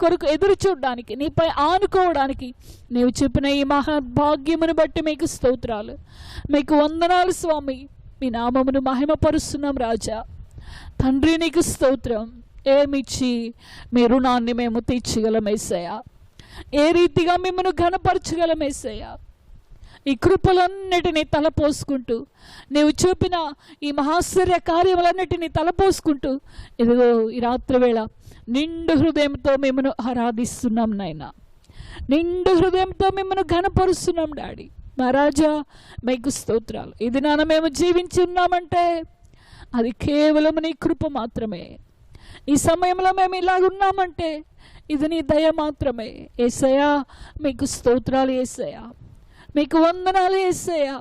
కొరకు ఎదురు చూడడానికి, నీపై ఆనుకోవడానికి నీవు చెప్పిన ఈ మహాభాగ్యమును బట్టి మీకు స్తోత్రాలు, మీకు వందనాలు స్వామి. మీ నామమును మహిమపరుస్తున్నాం రాజా. తండ్రి నీకు స్తోత్రం. ఏమిచ్చి మీ రుణాన్ని మేము తీర్చగలం యేసయ్యా? ఏ రీతిగా మిమ్మల్ని ఘనపరచగలం యేసయ్యా? ఈ కృపలన్నిటినీ తలపోసుకుంటూ, నీవు చూపిన ఈ మహాశ్చర్య కార్యములన్నిటినీ తలపోసుకుంటూ, ఇదిగో ఈ రాత్రి వేళ నిండు హృదయంతో మిమ్మల్ని ఆరాధిస్తున్నాం నాయన. నిండు హృదయంతో మిమ్మల్ని ఘనపరుస్తున్నాం డాడీ. మహారాజా మీకు స్తోత్రాలు. ఇది నాన్న మేము జీవించి ఉన్నామంటే అది కేవలం నీ కృప మాత్రమే. ఈ సమయంలో మేము ఇలాగున్నామంటే ఇది నీ దయ మాత్రమే. యేసయ్యా మీకు స్తోత్రాలు యేసయ్యా, మీకు వందనాలు యేసయ్యా.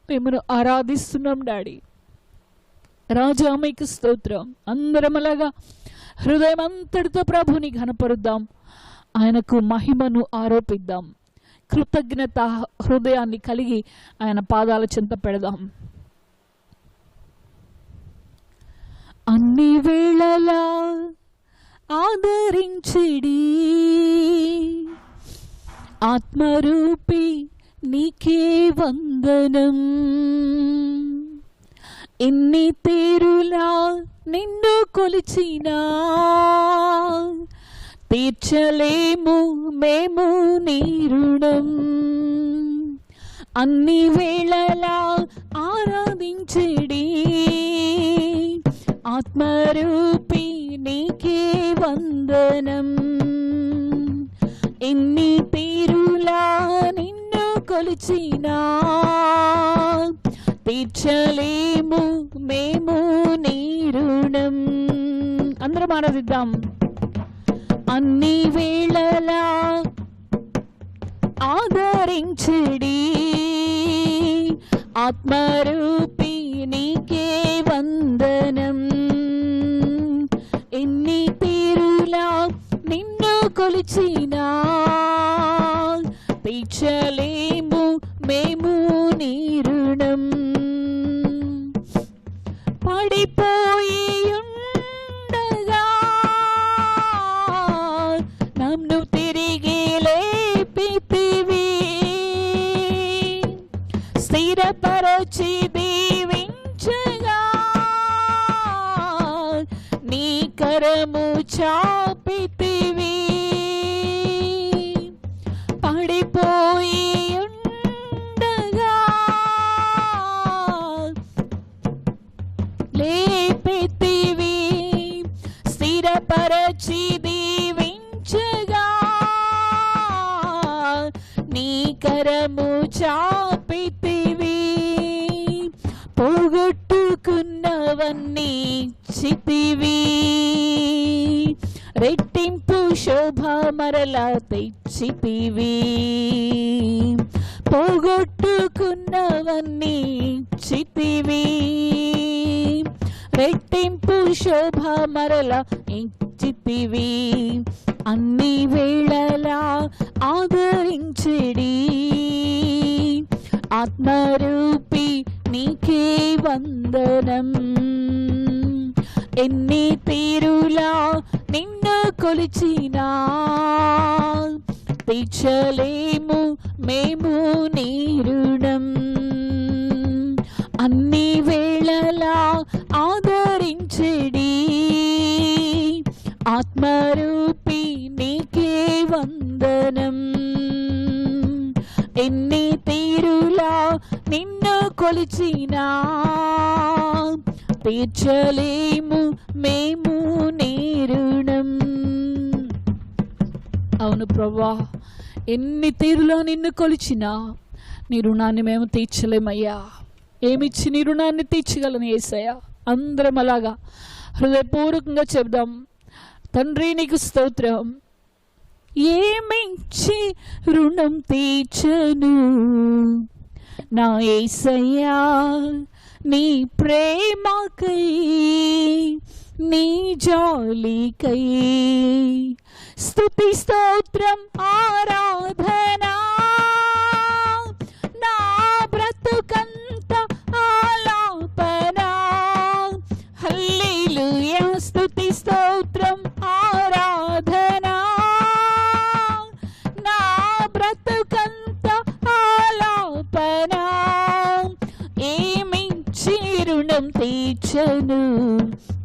మిమ్మల్ని ఆరాధిస్తున్నాం డాడీ. రాజా మీకు స్తోత్రం. అందరం అలాగా హృదయం అంతటితో ప్రభుని ఘనపరుద్దాం, ఆయనకు మహిమను ఆరోపిద్దాం. కృతజ్ఞత హృదయాన్ని కలిగి ఆయన పాదాల చెంత పెడదాం. అన్ని వేళలా ఆదరించిడి ఆత్మరూపి నీకే వందనం. ఎన్ని తీరులా నిన్ను కొలిచినా తీర్చలేము మేము నీ రుణం. అన్ని వేళలా ఆరాధించడి ఆత్మరూపి నీకే వందనం. ఎన్ని తీరులా నిన్ను కొలిచినా తీర్చలేము మేము నీ రుణం. అందరం ఆరాధిద్దాం. అన్ని వేళలా ఆదరించడి ఆత్మరూపి నీకే వందనం. ఎన్ని తీరులా నిన్ను కొలిచినా తీర్చలేము మేము నీ రుణం. పడిపోయి ఉండగా నన్ను తిరిగి లేపితివి, స్థిరపరచి దీవించగా నీ కరము చాపితివి. పడిపోయి ఉండగా లేపితివి, స్థిర బలపరచి దీవించగా నీ కరము చాపితివి. పోగొట్టుకున్నవన్నీ ఇచ్చితివి. రెట్టింపు శోభ మరలా తెచ్చితివి. పోగొట్టుకున్నవన్నీ ఇచ్చితివి. రెట్టింపు శోభ మరలా ఇచ్చితివి. అన్ని వేళలా ఆదరించెడి ఆత్మరూపి నీకే వందనం. ఎన్ని తీరులా నిన్ను కొలిచినా తీర్చలేము మేము నీ రుణం. అన్ని వేళలా ఆదరించెడి ఆత్మరూపి నీకే వందనం. ఎన్ని తీరులా నిన్ను కొలిచినా తీర్చలేము మేము నీ రుణం. అవును ప్రభువా, ఎన్ని తీరులో నిన్ను కొలిచినా నీ రుణాన్ని మేము తీర్చలేమయ్యా. ఏమిచ్చి నీ రుణాన్ని తీర్చగలను యేసయ్యా? అందరం అలాగా హృదయపూర్వకంగా చెబుదాం. తండ్రి నీకు స్తోత్రం. ఏమిచ్చి రుణం తీర్చను నా యేసయ్యా, నీ ప్రేమకై నీ జాలికై స్తుతి స్తోత్రం ఆరాధనా. నా బ్రతుకంత ఆలాపనా. హల్లెలూయా స్తుతి స్తోత్రం ఆరాధనా. నా బ్రతుకంత ఆలాపనా. ఏమిచ్చి రుణం తీర్చను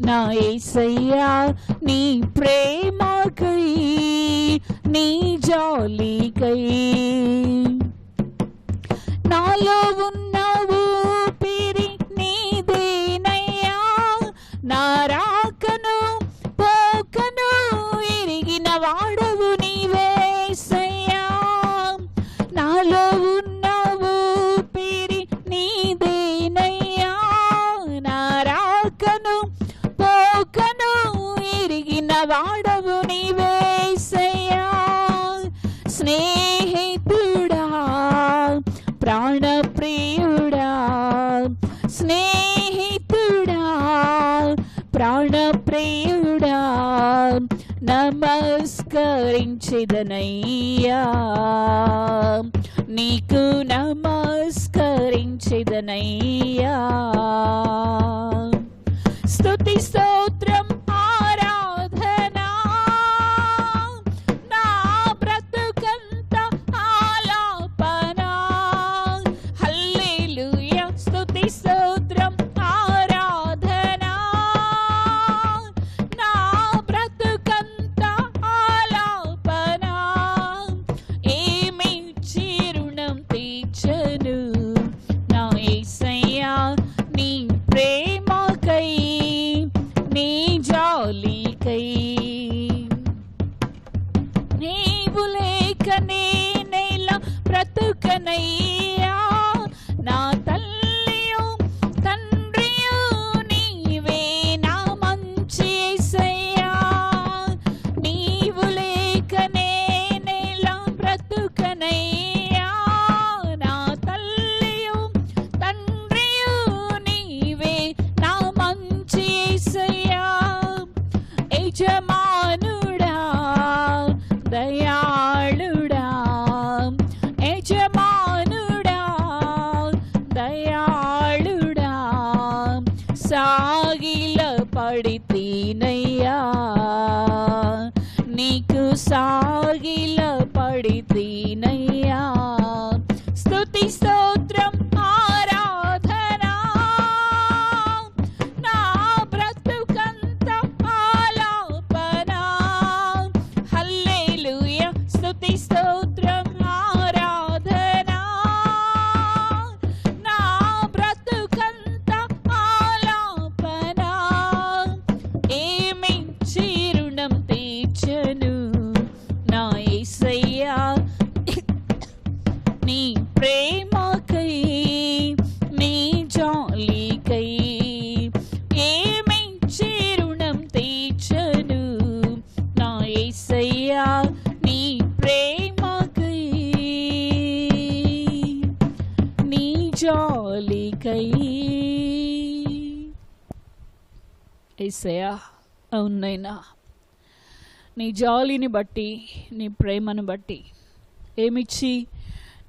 నా యేసయ్యా, నీ ప్రేమకై నీ జాలికై. నాలో ఉన్న ఊపిరి నీదేనయ్యా. నా రాకను పోకను ఎరిగిన వాడవు నీవేసయ్యా. నాలో ఉన్న ఊపిరి నీదేనయ్యా. నా రాకను పోకను ఎరిగిన వాడవు నీవేసయ్యా. స్నేహితుడా ప్రాణప్రియుడా, స్నేహితుడా ప్రాణప్రియుడా, నమస్కరించెదనయ్యా. నీకు నమస్కరించెదనయ్యా. స్తుతి స్తోత్రం ఆరాధనా. నా బ్రతుకంత ఆలాపనా. హల్లెలూయా స్తుతి స్తోత్రం ఆరాధనా. నా బ్రతుకంత ఆలాపనా. ఏమిచ్చి రుణం తీర్చను నా యేసయ్యా, నీ ప్రేమకై నీ జాలికై. నీవు లేక నేనెలా బ్రతుకనయ్యా. నా తల్లియు తండ్రియు నీవే నా మంచి యేసయ్యా. నీవు లేక నేనెలా బ్రతుకనయ్యా. నా తల్లియు తండ్రియు నీవే నా మంచి యేసయ్యా. యజమానుడా దయాళుడా, యజమానుడా దయాళుడా, సాగిల పడితీనయ్యా. నీకు సాగిల పడితీనయ్యా. స్తుతి స్తోత్రం ఆరాధనా. నా బ్రతుకంత ఆలాపనా. హల్లెలూయా స్తుతి స్తోత్రం ఆరాధనా. నా బ్రతుకంత ఆలాపనా. ఏమిచ్చి రుణం యేసయ్యా, అవునైనా నీ జాలిని బట్టి, నీ ప్రేమను బట్టి ఏమిచ్చి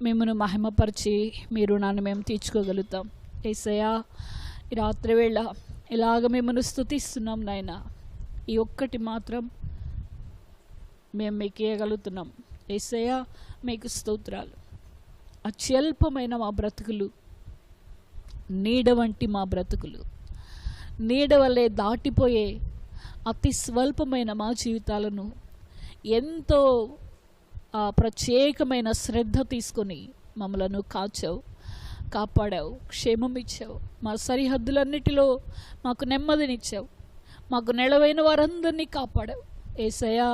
మిమ్మను మహిమపరిచి మీ రుణాన్ని మేము తీర్చుకోగలుగుతాం. యేసయ్యా, ఈ రాత్రి వేళ ఇలాగ మిమ్మల్ని స్తుతిస్తున్నాం నాయన. ఈ ఒక్కటి మాత్రం మేము మీకు ఇవ్వగలుగుతున్నాం. యేసయ్యా, మీకు స్తోత్రాలు. అత్యల్పమైన మా బ్రతుకులు, నీడ వంటి మా బ్రతుకులు, నీడ వల్లే దాటిపోయే అతి స్వల్పమైన మా జీవితాలను ఎంతో ప్రత్యేకమైన శ్రద్ధ తీసుకొని మమ్మలను కాచావు, కాపాడావు, క్షేమం ఇచ్చావు. మా సరిహద్దులన్నిటిలో మాకు నెమ్మదినిచ్చావు. మాకు నెలవైన వారందరినీ కాపాడావు. యేసయ్యా,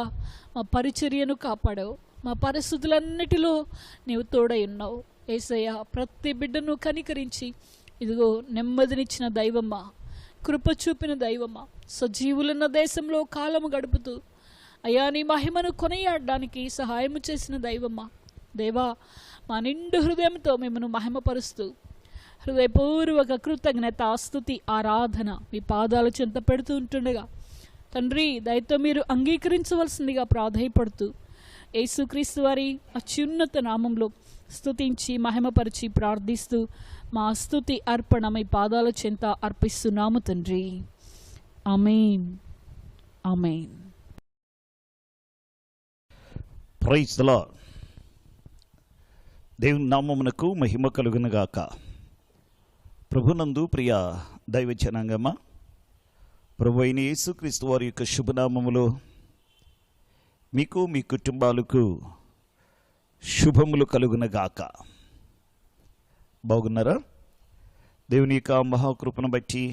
మా పరిచర్యను కాపాడావు. మా పరిస్థితులన్నిటిలో నీవు తోడై ఉన్నావు. యేసయ్యా, ప్రతి బిడ్డను కనికరించి ఇదిగో నెమ్మదినిచ్చిన దైవమ్మా, కృప చూపిన దైవమ్మా, సజీవులున్న దేశంలో కాలము గడుపుతూ అయ్యా నీ మహిమను కొనియాడడానికి సహాయము చేసిన దైవమ్మా, దేవా, మా నిండు హృదయంతో మిమ్మను మహిమపరుస్తూ హృదయపూర్వక కృతజ్ఞత, స్తుతి, ఆరాధన మీ పాదాల చెంత పెడుతూ ఉంటుండగా తండ్రి దయతో మీరు అంగీకరించవలసిందిగా ప్రాధేయపడుతూ యేసుక్రీస్తు వారి అత్యున్నత నామంలో స్తుతించి మహిమపరిచి ప్రార్థిస్తూ మా స్తుతి అర్పణ మీ పాదాల చెంత అర్పిస్తున్నాము తండ్రి. Amen, amen. Praise the Lord. దేవుని నామమునకు మహిమ కలుగునుగాక. ప్రభునందు ప్రియ దైవ జనాంగమా, ప్రభు అయిన యేసుక్రీస్తు వారి యొక్క శుభనామములో మీకు మీ కుటుంబాలకు శుభములు కలుగునగాక. బాగున్నారా? దేవుని యొక్క మహాకృపను బట్టి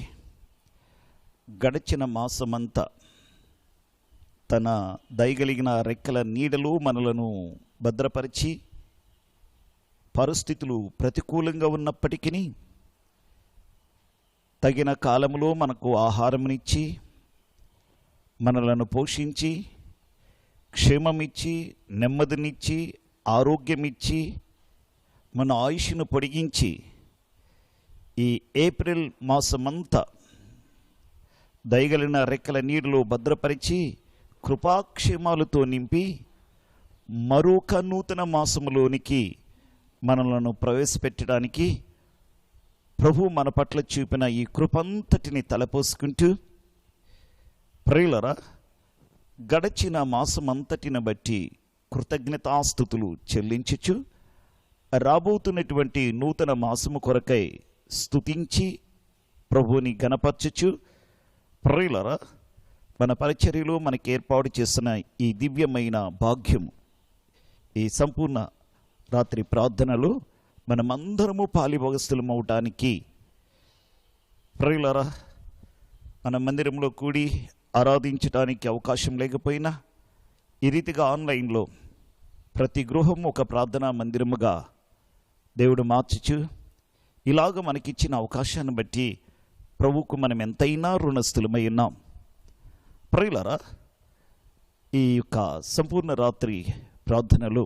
గడిచిన మాసమంతా తన దయగలిగిన రెక్కల నీడలు మనలను భద్రపరిచి, పరిస్థితులు ప్రతికూలంగా ఉన్నప్పటికీ తగిన కాలంలో మనకు ఆహారమునిచ్చి, మనలను పోషించి, క్షేమమిచ్చి, నెమ్మదినిచ్చి, ఆరోగ్యమిచ్చి, మన ఆయుష్ను పొడిగించి ఈ ఏప్రిల్ మాసమంతా దయగలిగిన రెక్కల నీడలో భద్రపరిచి కృపాక్షేమాలతో నింపి మరొక నూతన మాసములోనికి మనలను ప్రవేశపెట్టడానికి ప్రభు మన పట్ల చూపిన ఈ కృపంతటిని తలపోసుకుంటూ, ప్రియులరా, గడచిన మాసమంతటిని బట్టి కృతజ్ఞతాస్తుతులు చెల్లించుచు రాబోతున్నటువంటి నూతన మాసము కొరకై స్తుతించి ప్రభువుని గణపరచుచు, ప్రియులరా, మన పరిచర్యలో మనకి ఏర్పాటు చేసిన ఈ దివ్యమైన భాగ్యము, ఈ సంపూర్ణ రాత్రి ప్రార్థనలో మనమందరము పాలిభాగస్థులం అవటానికి, ప్రియులరా, మన మందిరంలో కూడి ఆరాధించడానికి అవకాశం లేకపోయినా ఈ రీతిగా ఆన్లైన్లో ప్రతి గృహం ఒక ప్రార్థనా మందిరముగా దేవుడు మార్చుచు ఇలాగ మనకిచ్చిన అవకాశాన్ని బట్టి ప్రభువుకు మనం ఎంతైనా రుణస్థులమై ఉన్నాం. ప్రియులారా, ఈ యొక్క సంపూర్ణ రాత్రి ప్రార్థనలో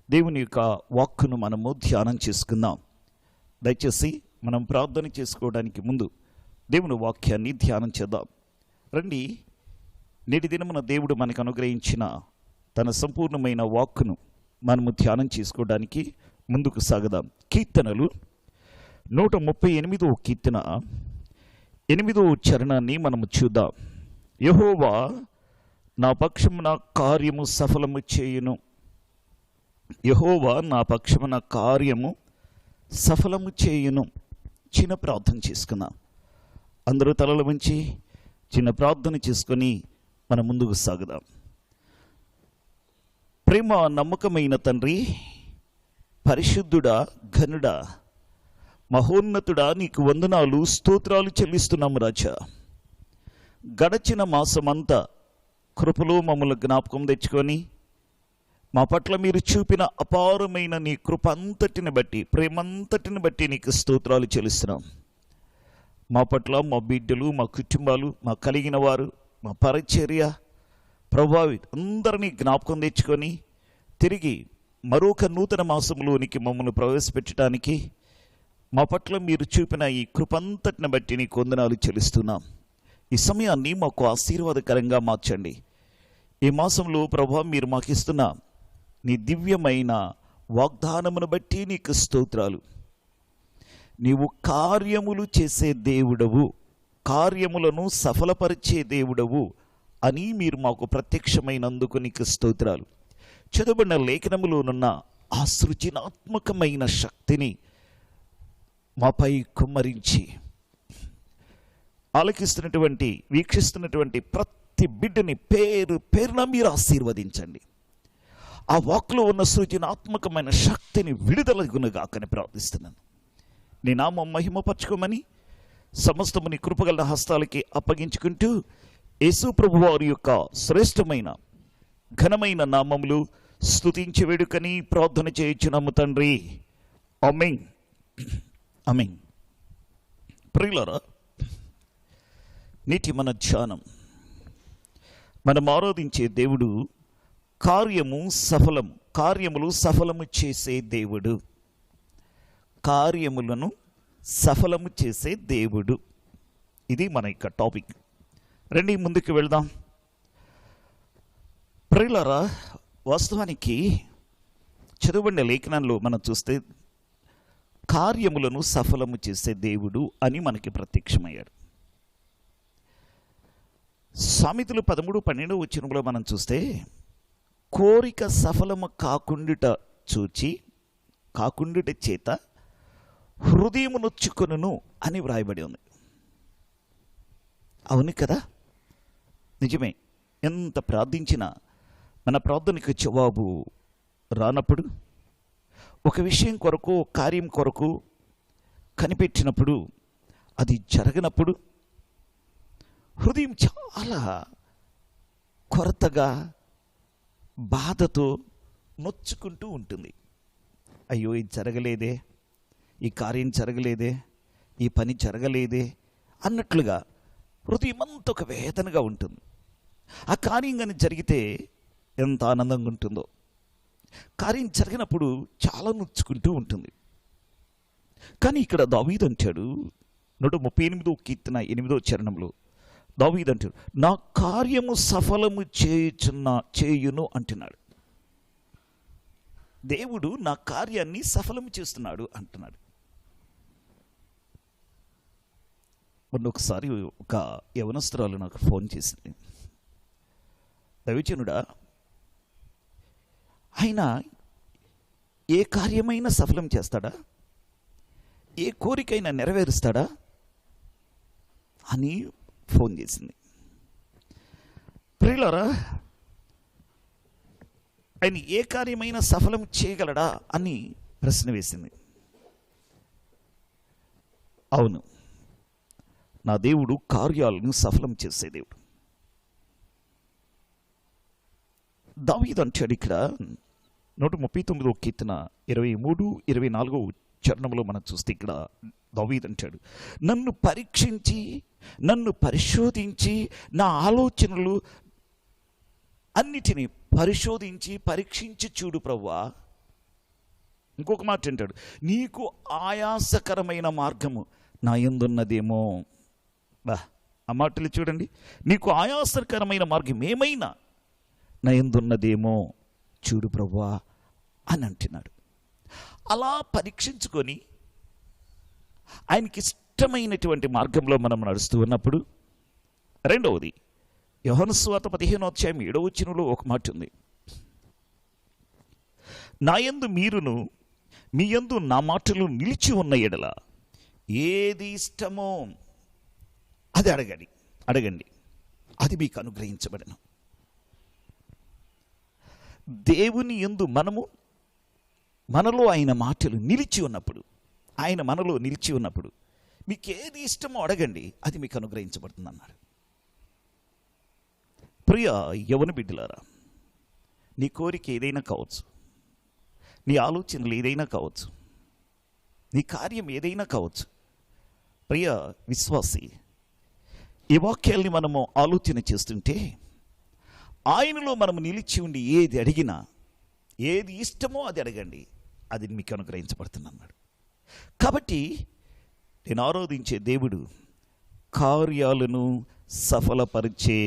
దేవుని యొక్క వాక్కును మనము ధ్యానం చేసుకుందాం. దయచేసి మనం ప్రార్థన చేసుకోవడానికి ముందు దేవుని వాక్యాన్ని ధ్యానం చేద్దాం. రండి, నేటి దినమున దేవుడు మనకు అనుగ్రహించిన తన సంపూర్ణమైన వాక్కును మనము ధ్యానం చేసుకోవడానికి ముందుకు సాగదాం. కీర్తనలు 138వ కీర్తన 8వ చరణాన్ని మనము చూద్దాం. యెహోవా నా పక్షమున కార్యము సఫలము చేయును. యెహోవా నా పక్షమున కార్యము సఫలము చేయును. చిన్న ప్రార్థన చేసుకుందాం. అందరూ తలలు వంచి చిన్న ప్రార్థన చేసుకొని మనం ముందుకు సాగుదాం. ప్రేమ నమ్మకమైన తండ్రి, పరిశుద్ధుడా, ఘనుడా, మహోన్నతుడా, నీకు వందనాలు, స్తోత్రాలు చెల్లిస్తున్నాము రాజా. గడచిన మాసమంతా కృపలో మమ్మల్ని జ్ఞాపకం తెచ్చుకొని మా పట్ల మీరు చూపిన అపారమైన నీ కృప అంతటిని బట్టి, ప్రేమంతటిని బట్టి నీకు స్తోత్రాలు చెల్లిస్తున్నాం. మా పట్ల మా బిడ్డలు, మా కుటుంబాలు, మా కలిగిన వారు, మా పరిచర్య ప్రభావి అందరినీ జ్ఞాపకం తెచ్చుకొని తిరిగి మరొక నూతన మాసంలోనికి మమ్మల్ని ప్రవేశపెట్టడానికి మా పట్ల మీరు చూపిన ఈ కృపంతటిని బట్టి నీకు వందనాలు చెల్లిస్తున్నాం. ఈ సమయాన్ని మాకు ఆశీర్వాదకరంగా మార్చండి. ఈ మాసంలో ప్రభువా, మీరు మాకు ఇస్తున్న నీ దివ్యమైన వాగ్దానమును బట్టి నీకు స్తోత్రాలు. నీవు కార్యములు చేసే దేవుడవు, కార్యములను సఫలపరిచే దేవుడవు అని మీరు మాకు ప్రత్యక్షమైనందుకు నీకు స్తోత్రాలు. చదువుబడిన లేఖనములోనున్న ఆ సృజనాత్మకమైన శక్తిని మాపై కుమ్మరించి ఆలకిస్తున్నటువంటి, వీక్షిస్తున్నటువంటి ప్రతి బిడ్డని పేరు పేరున మీరు ఆశీర్వదించండి. ఆ వాక్లో ఉన్న సృజనాత్మకమైన శక్తిని విడుదలగునుగాకని ప్రార్థిస్తున్నాను. నీ నామం మహిమపరచుకోమని సమస్తము నీ కృపగల హస్తాలకి అప్పగించుకుంటూ యేసు ప్రభు వారి యొక్క శ్రేష్టమైన ఘనమైన నామములు స్తుతించి వేడుకని ప్రార్థన చేయుచున్నాము తండ్రి. ఆమేన్, ఆమేన్. ప్రియులారా, నేటి మన ధ్యానం, మనం ఆరాధించే దేవుడు కార్యములు సఫలము చేసే దేవుడు. కార్యములను సఫలము చేసే దేవుడు, ఇది మన యొక్క టాపిక్. రండి ముందుకు వెళ్దాం. ప్రియులారా, వాస్తవానికి చదువుబడిన లేఖనంలో మనం చూస్తే కార్యములను సఫలము చేసే దేవుడు అని మనకి ప్రత్యక్షమయ్యాడు. సామెతలు 13:12 మనం చూస్తే కోరిక సఫలము కాకుండుట చేత హృదయము నొచ్చుకొనును అని వ్రాయబడి ఉంది. అవును కదా, నిజమే. ఎంత ప్రార్థించినా మన ప్రార్థనకు జవాబు రానప్పుడు, ఒక విషయం కొరకు, కార్యం కొరకు కనిపెట్టినప్పుడు అది జరగనప్పుడు హృదయం చాలా కొరతగా, బాధతో నొచ్చుకుంటూ ఉంటుంది. అయ్యో, ఇది జరగలేదే, ఈ కార్యం జరగలేదే, ఈ పని జరగలేదే అన్నట్లుగా హృదయం అంతా ఒక వేదనగా ఉంటుంది. ఆ కార్యం కానీ జరిగితే ఎంత ఆనందంగా ఉంటుందో, కార్యం జరిగినప్పుడు చాలా నొచ్చుకుంటూ ఉంటుంది. కానీ ఇక్కడ దావీదు అంటాడు, 138వ కీర్తన 8వ చరణంలో దావీదు అంటాడు, నా కార్యము సఫలము చేయును అంటున్నాడు. దేవుడు నా కార్యాన్ని సఫలము చేస్తున్నాడు అంటున్నాడు. మొన్న ఒకసారి ఒక యవనస్తురాలు నాకు ఫోన్ చేసింది. దైవజనుడా, ఆయన ఏ కార్యమైనా సఫలం చేస్తాడా, ఏ కోరికైనా నెరవేరుస్తాడా అని ఫోన్ చేసింది. ప్రియులారా, ఆయన ఏ కార్యమైనా సఫలం చేయగలడా అని ప్రశ్న వేసింది. అవును, నా దేవుడు కార్యాలను సఫలం చేసే దేవుడు. దావీదు అంటాడు ఇక్కడ 139వ కీర్తన 23-24 చరణంలో మనం చూస్తే, ఇక్కడ దావీదు అంటాడు, నన్ను పరీక్షించి, నన్ను పరిశోధించి, నా ఆలోచనలు అన్నిటినీ పరీక్షించి చూడు ప్రభువా. ఇంకొక మాట అంటాడు, నీకు ఆయాసకరమైన మార్గము నా యందున్నదేమో. ఆ మాటలు చూడండి, నీకు ఆయాసకరమైన మార్గం ఏమైనా నా యందున్నదేమో చూడు ప్రభువా అని అంటున్నాడు. అలా పరీక్షించుకొని ఆయనకి ఇష్టమైనటువంటి మార్గంలో మనం నడుస్తూ ఉన్నప్పుడు, రెండవది యోహాను సువార్త 15:7 ఒక మాట ఉంది, నా యందు మీరును మీ యందు నా మాటలు నిలిచి ఉన్న ఎడల ఏది ఇష్టమో అది అడగండి, అది మీకు అనుగ్రహించబడను. దేవుని యందు మనలో ఆయన మాటలు నిలిచి ఉన్నప్పుడు, ఆయన మనలో నిలిచి ఉన్నప్పుడు మీకు ఏది ఇష్టమో అడగండి, అది మీకు అనుగ్రహించబడుతుంది అన్నాడు. ప్రియ యవన బిడ్డలారా, నీ కోరిక ఏదైనా కావచ్చు, నీ ఆలోచనలు ఏదైనా కావచ్చు, నీ కార్యం ఏదైనా కావచ్చు. ప్రియ విశ్వాసి, ఈ వాక్యాల్ని మనము ఆలోచన చేస్తుంటే, ఆయనలో మనము నిలిచి ఉండి ఏది అడిగినా, ఏది ఇష్టమో అది అడగండి, అది మీకు అనుగ్రహించబడుతుంది అన్నాడు. కాబట్టి నేను ఆరాధించే దేవుడు కార్యాలను సఫలపరిచే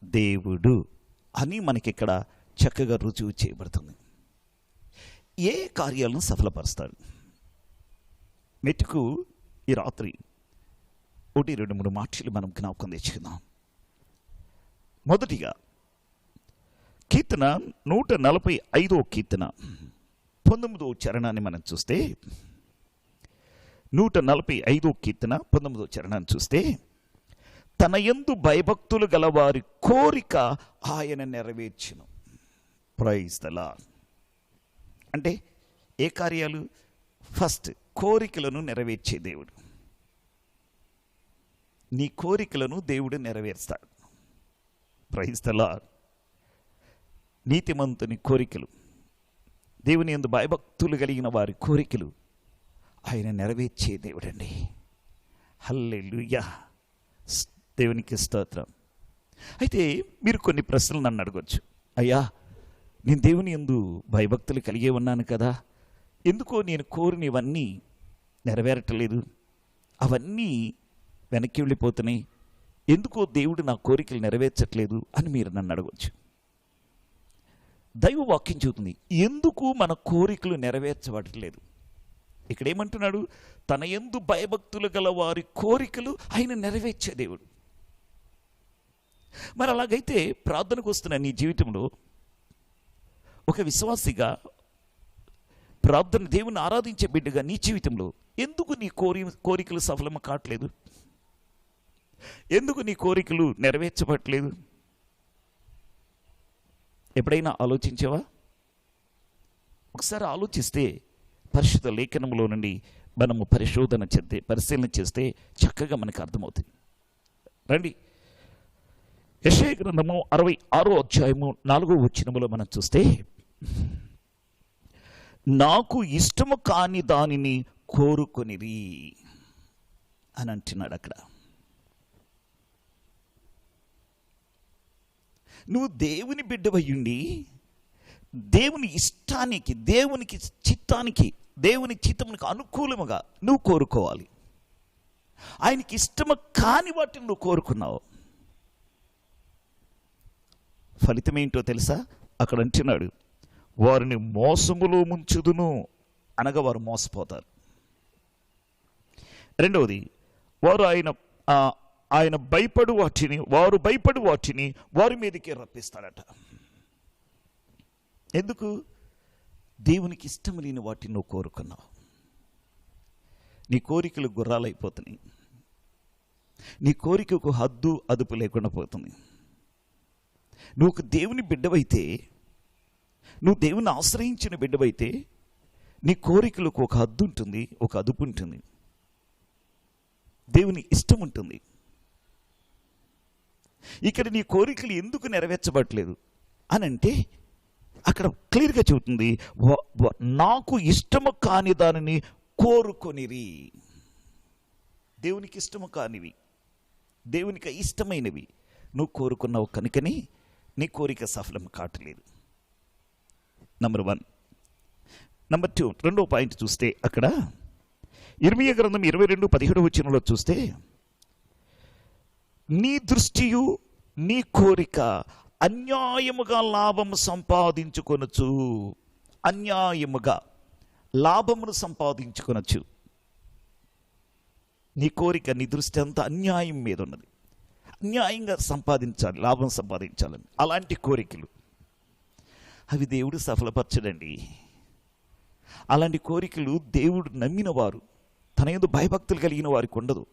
దేవుడు అని మనకిక్కడ చక్కగా రుజువు చేయబడుతుంది. ఏ కార్యాలను సఫలపరుస్తాడు? మెట్టుకు ఈ రాత్రి 1, 2, 3 మాటలు మనం జ్ఞాపకం తెచ్చుకుందాం. మొదటిగా కీర్తన 145 కీర్తన 19వ చరణాన్ని మనం చూస్తే, 145 కీర్తన 19వ చరణాన్ని చూస్తే, తన యందు భయభక్తులు గలవారి కోరిక ఆయన నెరవేర్చును. Praise the lord. అంటే ఏ కార్యాలు? ఫస్ట్, కోరికలను నెరవేర్చే దేవుడు. నీ కోరికలను దేవుడు నెరవేర్స్తాడు. Praise the lord. నీతిమంతుని కోరికలు, దేవుని యందు భయభక్తులు కలిగిన వారి కోరికలు ఆయన నెరవేర్చే దేవుడండి. హల్లెలూయా, దేవునికి స్తోత్రం. అయితే మీరు కొన్ని ప్రశ్నలు నన్ను అడగొచ్చు. అయ్యా, నేను దేవుని యందు భయభక్తులు కలిగే ఉన్నాను కదా, ఎందుకో నేను కోరినవన్నీ నెరవేరటలేదు, అవన్నీ వెనక్కి వెళ్ళిపోతున్నాయి, ఎందుకో దేవుడు నా కోరికలు నెరవేర్చట్లేదు అని మీరు నన్ను అడగవచ్చు. దైవ వాక్యం చెబుతుంది ఎందుకు మన కోరికలు నెరవేర్చబడట్లేదు. ఇక్కడ ఏమంటున్నాడు? తన యందు భయభక్తులు గల వారి కోరికలు ఆయన నెరవేర్చే దేవుడు. మరి అలాగైతే ప్రార్థనకు వస్తున్న నీ జీవితంలో ఒక విశ్వాసిగా, ప్రార్థన దేవుని ఆరాధించే బిడ్డగా నీ జీవితంలో ఎందుకు నీ కోరికలు సఫలం కావట్లేదు? ఎందుకు నీ కోరికలు నెరవేర్చబడట్లేదు? ఎప్పుడైనా ఆలోచించావా? ఒకసారి ఆలోచిస్తే పరిశుద్ధ లేఖనంలో నుండి మనము పరిశీలన చేస్తే చక్కగా మనకు అర్థమవుతుంది. రండి, యెషయా గ్రంథము 66వ అధ్యాయము 4వ వచనములో మనం చూస్తే, నాకు ఇష్టము కాని దానిని కోరుకొనిరి అని అంటున్నాడు. అక్కడ నువ్వు దేవుని బిడ్డవయ్యుండి దేవుని ఇష్టానికి, దేవునికి చిత్తానికి, దేవుని చిత్తమునికి అనుకూలముగా నువ్వు కోరుకోవాలి. ఆయనకి ఇష్టము కాని వాటిని నువ్వు కోరుకున్నావు. ఫలితం ఏంటో తెలుసా? అక్కడ అంటున్నాడు, వారిని మోసములో ముంచుదును, అనగా వారు మోసపోతారు. రెండవది, వారు ఆయన భయపడు వాటిని వారి మీదకే రప్పిస్తాడట. ఎందుకు? దేవునికి ఇష్టం లేని వాటిని నువ్వు కోరుకున్నావు. నీ కోరికలు గుర్రాలైపోతున్నాయి. నీ కోరికకు హద్దు అదుపు లేకుండా పోతుంది. నువ్వు ఒక దేవుని బిడ్డవైతే, నువ్వు దేవుని ఆశ్రయించిన బిడ్డవైతే నీ కోరికలకు ఒక హద్దు ఉంటుంది, ఒక అదుపు ఉంటుంది, దేవుని ఇష్టం ఉంటుంది. ఇక్కడ నీ కోరికలు ఎందుకు నెరవేర్చబడట్లేదు అని అంటే అక్కడ క్లియర్గా చెబుతుంది, నాకు ఇష్టము కాని దానిని కోరుకొనిరి. దేవునికి ఇష్టము కానివి, దేవునికి ఇష్టమైనవి నువ్వు కోరుకున్నావు కనుకని నీ కోరిక సఫలం కావట్లేదు. నంబర్ 1. నంబర్ 2, రెండో పాయింట్ చూస్తే అక్కడ ఇర్మీయా గ్రంథం 22:17 వచనంలో చూస్తే, నీ దృష్టియు నీ కోరిక అన్యాయముగా లాభము సంపాదించుకొనొచ్చు. అన్యాయముగా లాభమును సంపాదించుకొనొచ్చు. నీ కోరిక, నీ దృష్టి అంతా అన్యాయం మీద ఉన్నది. అన్యాయంగా సంపాదించాలి, లాభం సంపాదించాలని అలాంటి కోరికలు అవి దేవుడు సఫలపరచడండి. అలాంటి కోరికలు దేవుడు నమ్మిన వారు, తన యందు భయభక్తులు కలిగిన వారికి ఉండదు.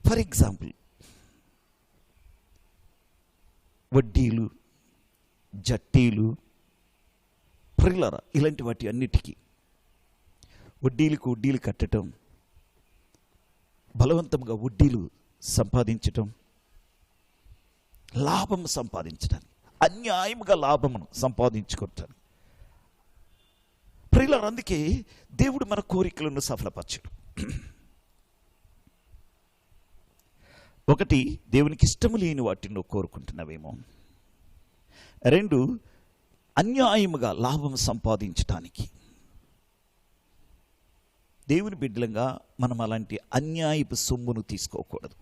ఫర్ ఎగ్జాంపుల్, వడ్డీలు, జట్టీలు, ప్రిల్లర, ఇలాంటి వాటి అన్నిటికీ వడ్డీలు కట్టడం, బలవంతంగా వడ్డీలు సంపాదించటం, లాభం సంపాదించడానికి, అన్యాయంగా లాభమును సంపాదించుకుంటాను. ప్రియులారా, అందుకే దేవుడు మన కోరికలను సఫలపరచడు. ఒకటి, దేవునికి ఇష్టము లేని వాటిని నువ్వు కోరుకుంటున్నావేమో. 2, అన్యాయముగా లాభం సంపాదించటానికి. దేవుని బిడ్డలంగా మనం అలాంటి అన్యాయపు సొమ్మును తీసుకోకూడదు.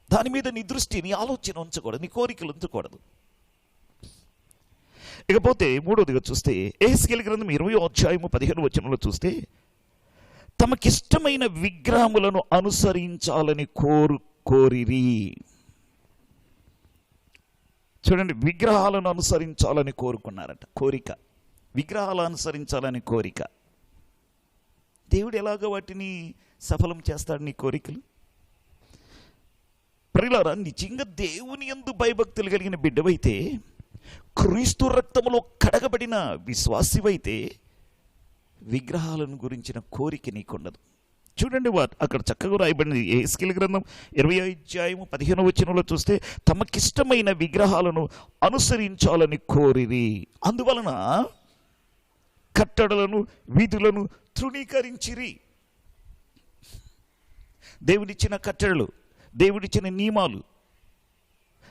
దాని మీద నీ దృష్టి, నీ ఆలోచన ఉంచకూడదు, నీ కోరికలు ఉంచకూడదు. ఇకపోతే మూడవదిగా చూస్తే యెహెజ్కేలు గ్రంథం 20:15 చూస్తే తమకిష్టమైన విగ్రహములను అనుసరించాలని కోరిరి. చూడండి, విగ్రహాలను అనుసరించాలని కోరుకున్నారట. కోరిక, విగ్రహాలు అనుసరించాలని కోరిక. దేవుడు ఎలాగ వాటిని సఫలం చేస్తాడు? నీ కోరికలు. ప్రియులారా, నిజంగా దేవుని యందు భయభక్తులు కలిగిన బిడ్డవైతే, క్రీస్తు రక్తములో కడగబడిన విశ్వాసివైతే విగ్రహాలను గురించిన కోరిక నీకుండదు. చూడండి, అక్కడ చక్కగా రాయబడింది. యెహెజ్కేలు గ్రంథం 20:15 చూస్తే తమకిష్టమైన విగ్రహాలను అనుసరించాలని కోరిరి, అందువలన కట్టడలను విధులను తృణీకరించిరి. దేవుడిచ్చిన కట్టడలు, దేవుడిచ్చిన నియమాలు,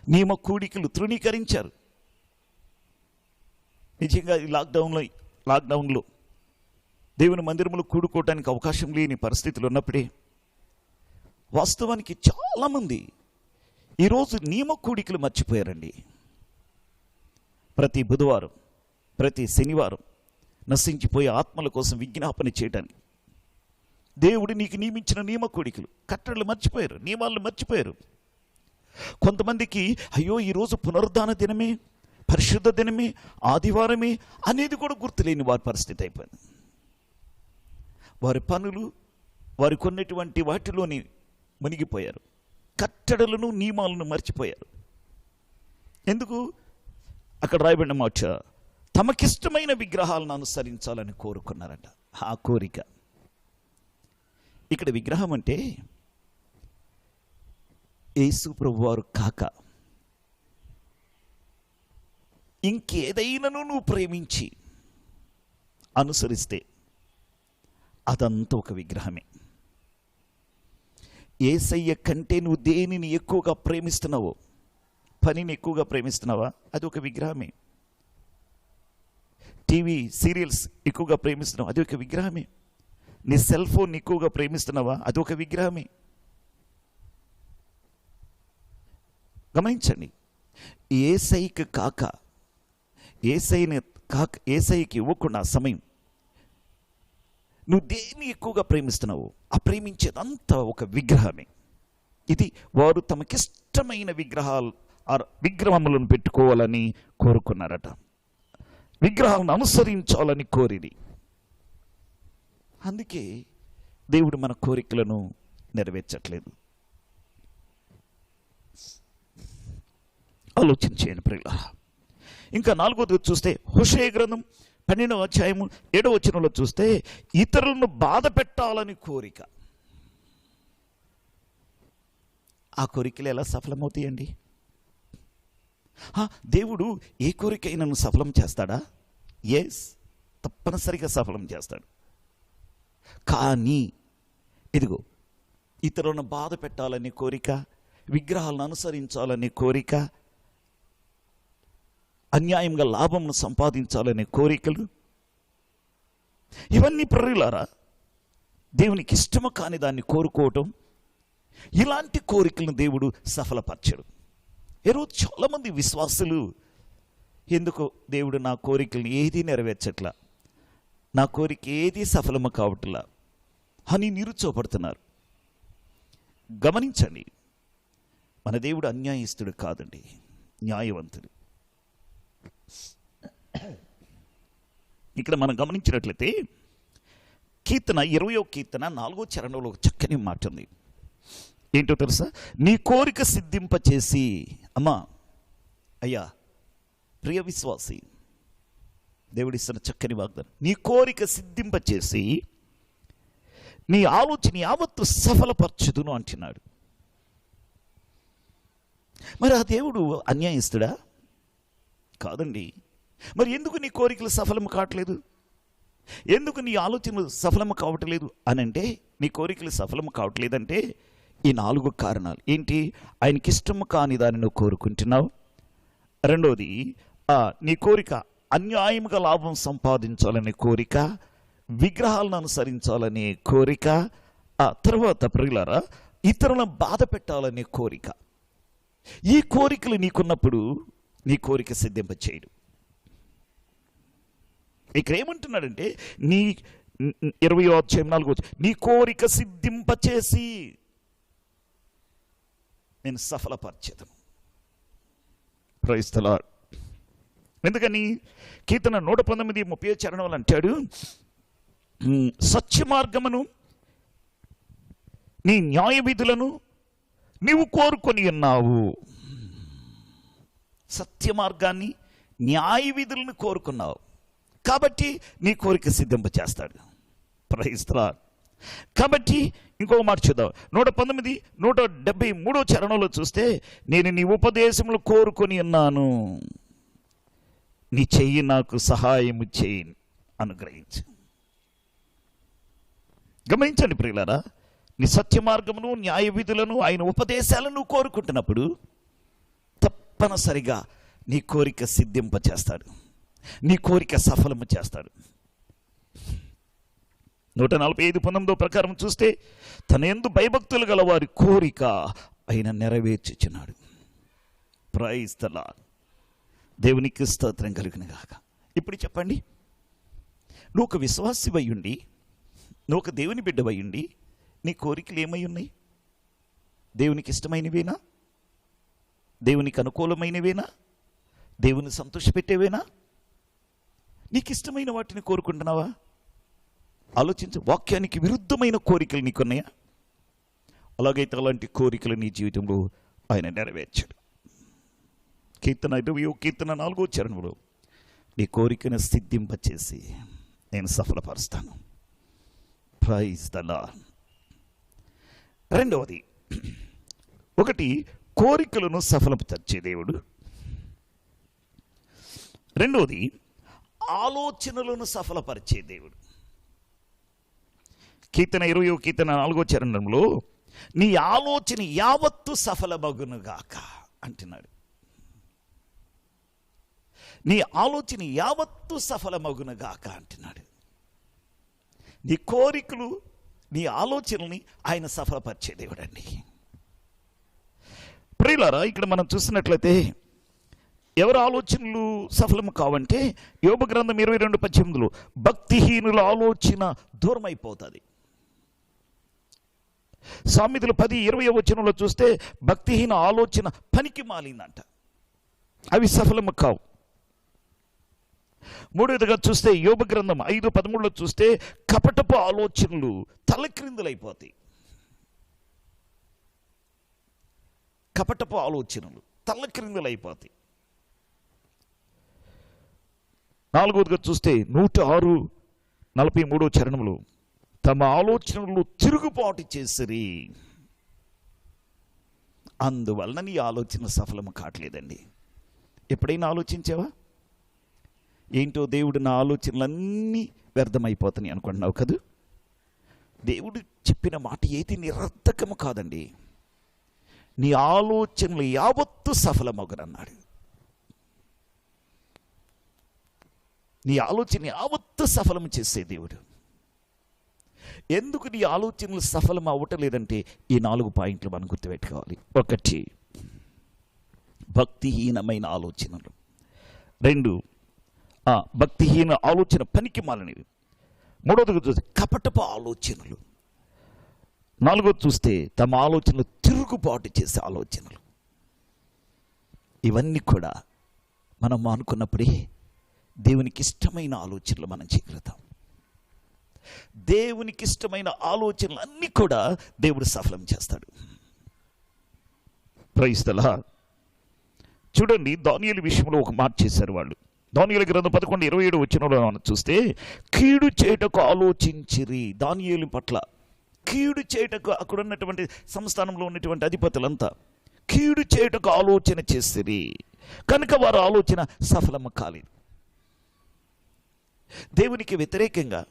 నియమ కూడికలు తృణీకరించారు. నిజంగా ఈ లాక్డౌన్లో దేవుని మందిరములు కూడుకోవడానికి అవకాశం లేని పరిస్థితులు ఉన్నప్పుడే వాస్తవానికి చాలామంది ఈరోజు నియమ కూడికలు మర్చిపోయారండి. ప్రతి బుధవారం, ప్రతి శనివారం నశించిపోయే ఆత్మల కోసం విజ్ఞాపన చేయడానికి దేవుడు నీకు నియమించిన నియమ కూడికలు, కట్టడలు మర్చిపోయారు, నియమాలను మర్చిపోయారు. కొంతమందికి అయ్యో ఈరోజు పునరుద్ధాన దినమే, పరిశుద్ధ దినమే, ఆదివారమే అనేది కూడా గుర్తులేని వారి పరిస్థితి అయిపోయింది. వారి పనులు, వారి కొన్నటువంటి వాటిలోని మునిగిపోయారు. కట్టడలను నియమాలను మర్చిపోయారు. ఎందుకు? అక్కడ రాయబడిన మాట, తమకిష్టమైన విగ్రహాలను అనుసరించాలని కోరుకున్నారట. ఆ కోరిక. ఇక్కడ విగ్రహం అంటే యేసు ప్రభువారు కాక ఇంకేదైనాను నువ్వు ప్రేమించి అనుసరిస్తే అదంతా ఒక విగ్రహమే. యేసయ్య కంటే నువ్వు దేనిని ఎక్కువగా ప్రేమిస్తున్నావో, పనిని ఎక్కువగా ప్రేమిస్తున్నావా, అది ఒక విగ్రహమే. టీవీ సీరియల్స్ ఎక్కువగా ప్రేమిస్తున్నావా, అది ఒక విగ్రహమే. నీ సెల్ ఫోన్ ఎక్కువగా ప్రేమిస్తున్నావా, అది ఒక విగ్రహమే. గమనించండి, యేసయ్యకి కాక, యేసయ్యకి ఇవ్వకుండా సమయం నువ్వు దేన్ని ఎక్కువగా ప్రేమిస్తున్నావు, ఆ ప్రేమించేదంతా ఒక విగ్రహమే. ఇది వారు తమకిష్టమైన విగ్రహములను పెట్టుకోవాలని కోరుకున్నారట. విగ్రహాలను అనుసరించాలని కోరిది. అందుకే దేవుడు మన కోరికలను నెరవేర్చట్లేదు. ఆలోచించేయండి ప్రియులారా. ఇంకా 4వది చూస్తే హోషేయ గ్రంథం 12:7 చూస్తే ఇతరులను బాధ పెట్టాలని కోరిక. ఆ కోరికలు ఎలా సఫలమవుతాయండి? దేవుడు ఏ కోరికైనా సఫలం చేస్తాడా? ఎస్, తప్పనిసరిగా సఫలం చేస్తాడు. కానీ ఇదిగో, ఇతరులను బాధ పెట్టాలనే కోరిక, విగ్రహాలను అనుసరించాలనే కోరిక, అన్యాయంగా లాభంను సంపాదించాలనే కోరికలు, ఇవన్నీ ప్రియులారా దేవునికి ఇష్టము కాని దాన్ని కోరుకోవటం, ఇలాంటి కోరికలను దేవుడు సఫలపరచడు. ఈరోజు చాలామంది విశ్వాసులు ఎందుకు దేవుడు నా కోరికలను ఏది నెరవేర్చట్లా, నా కోరిక ఏది సఫలము కావట్లా అని నిరుత్సాహపడుతున్నారు. గమనించండి, మన దేవుడు అన్యాయస్తుడు కాదండి, న్యాయవంతుడు. ఇక్కడ మనం గమనించినట్లయితే కీర్తన 20వ కీర్తన 4వ చరణంలో ఒక చక్కని మాట ఉంది. ఏంటో తెలుసా? నీ కోరిక సిద్ధింపచేసి, అమ్మా, అయ్యా, ప్రియ విశ్వాసి, దేవుడిస్తున్న చక్కని వాగ్దానం, నీ కోరిక సిద్ధింపచేసి నీ ఆలోచన యావత్తు సఫలపరచుదును అంటున్నాడు. మరి ఆ దేవుడు అన్యాయస్తుడా? కాదండి. మరి ఎందుకు నీ కోరికలు సఫలము కావట్లేదు? ఎందుకు నీ ఆలోచనలు సఫలము కావట్లేదు అని అంటే, నీ కోరికలు సఫలము కావట్లేదంటే ఈ 4 కారణాలు ఏంటి? ఆయనకి ఇష్టము కాని దాన్ని నువ్వు కోరుకుంటున్నావు. రెండోది, నీ కోరిక అన్యాయముగా లాభం సంపాదించాలనే కోరిక, విగ్రహాలను అనుసరించాలనే కోరిక, తర్వాత ప్రియులారా ఇతరులను బాధ పెట్టాలనే కోరిక. ఈ కోరికలు నీకున్నప్పుడు నీ కోరిక సిద్ధింప చేయడు. ఇక్కడ ఏమంటున్నాడంటే నీ 20వ అధ్యాయం 4వ వచనం, నీ కోరిక సిద్ధింపచేసి నేను సఫలపరిచేదను. Praise the lord. ఎందుకని కీర్తన 119:30 చరణంలో అంటాడు, సత్య మార్గమును నీ న్యాయ విధులను నీవు కోరుకొని ఉన్నావు. సత్య మార్గాన్ని న్యాయ విధులను కోరుకున్నావు కాబట్టి నీ కోరిక సిద్ధింప చేస్తాడు. Praise the Lord. కాబట్టి ఇంకో మాట చూద్దాం. 173వ చరణంలో చూస్తే, నేను నీ ఉపదేశములు కోరుకొని ఉన్నాను, నీ చెయ్యి నాకు సహాయము చేయి అనుగ్రహించు. గమనించండి ప్రియులారా, నీ సత్య మార్గమును న్యాయ విధులను ఆయన ఉపదేశాలను కోరుకుంటున్నప్పుడు తప్పనిసరిగా నీ కోరిక సిద్ధింప చేస్తాడు, నీ కోరిక సఫలము చేస్తాడు. 145:19 ప్రకారం చూస్తే, తన యందు భయభక్తులు గల వారి కోరిక ఆయన నెరవేర్చుచున్నాడు. Praise the Lord. దేవునికి స్తోత్రం కలుగును గాక. ఇప్పుడు చెప్పండి, నువ్వు ఒక విశ్వాసివై ఉండి, నువ్వు ఒక దేవుని బిడ్డవై ఉండి, నీ కోరికలు ఏమై ఉన్నాయి? దేవునికి ఇష్టమైనవేనా? దేవునికి అనుకూలమైనవేనా? దేవుని సంతోషపెట్టేవేనా? నీకు ఇష్టమైన వాటిని కోరుకుంటున్నావా? ఆలోచించు. వాక్యానికి విరుద్ధమైన కోరికలు నీకున్నాయా? అలాగైతే అలాంటి కోరికలు నీ జీవితంలో ఆయన నెరవేర్చాడు. కీర్తన 4వ చరణంలో, నీ కోరికను సిద్ధింపచేసి నేను సఫలపరుస్తాను. Praise the lord. రెండవది, ఒకటి కోరికలను సఫలపరిచే దేవుడు. రెండవది ఆలోచనలను సఫలపరిచే దేవుడు. కీర్తన 4వ చరణంలో, నీ ఆలోచన యావత్తు సఫలమగునుగాక అంటున్నాడు. నీ ఆలోచన యావత్తు సఫలమగునుగాక అంటున్నాడు. నీ కోరికలు, నీ ఆలోచనల్ని ఆయన సఫలపరిచే దేవుడు అండి. ప్రియులారా, ఇక్కడ మనం చూసినట్లయితే ఎవరి ఆలోచనలు సఫలము కావంటే, యోబు గ్రంథం 22:18 భక్తిహీనుల ఆలోచన దూరమైపోతుంది. సామెతలు 10:20 వచనంలో చూస్తే, భక్తిహీన ఆలోచన పనికి మాలిందంట, అవి సఫలము కావు. మూడవదిగా చూస్తే యోబు గ్రంథం 5:13 చూస్తే, కపటపు ఆలోచనలు తలక్రిందులైపోతాయి. కపటపు ఆలోచనలు తలక్రిందులైపోతాయి. 4వదిగా చూస్తే 106:43 చరణంలో, తమ ఆలోచనలు తిరుగుబాటు చేసిరి, అందువలన నీ ఆలోచన సఫలము కావట్లేదండి. ఎప్పుడైనా ఆలోచించావా? ఏంటో దేవుడు నా ఆలోచనలన్నీ వ్యర్థమైపోతాయి అనుకుంటున్నావు కదా? దేవుడు చెప్పిన మాట ఏది నిరర్థకము కాదండి. నీ ఆలోచనలు యావత్తు సఫలమగునన్నాడు. నీ ఆలోచన యావత్తు సఫలం చేసే దేవుడు. ఎందుకు నీ ఆలోచనలు సఫలం అవ్వటలేదంటే ఈ 4 పాయింట్లు మనం గుర్తుపెట్టుకోవాలి. 1, భక్తిహీనమైన ఆలోచనలు. 2, భక్తిహీన ఆలోచన పనికి మాలినవి. 3వదిగా చూస్తే కపటపు ఆలోచనలు. 4వది చూస్తే తమ ఆలోచనలు తిరుగుబాటు చేసే ఆలోచనలు. ఇవన్నీ కూడా మనం అనుకున్నప్పుడే దేవునికి ఇష్టమైన ఆలోచనలు మనం చేయగలుగుతాం. దేవునికి ఇష్టమైన ఆలోచనలు అన్నీ కూడా దేవుడు సఫలం చేస్తాడు. Praise the Lord. చూడండి, దానియేలు విషయంలో ఒక మాట చేశారు వాళ్ళు. దానియేలు గ్రంథం 11:27 వచనంలో మనం చూస్తే, కీడు చేయుటకు ఆలోచించిరి. దానియేలు పట్ల కీడు చేయుటకు, అక్కడ ఉన్నటువంటి సంస్థానంలో ఉన్నటువంటి అధిపతులంతా కీడు చేయుటకు ఆలోచన చేసిరి, కనుక వారి ఆలోచన సఫలము కాలేదు. దేవునికి వ్యతిరేకంగా,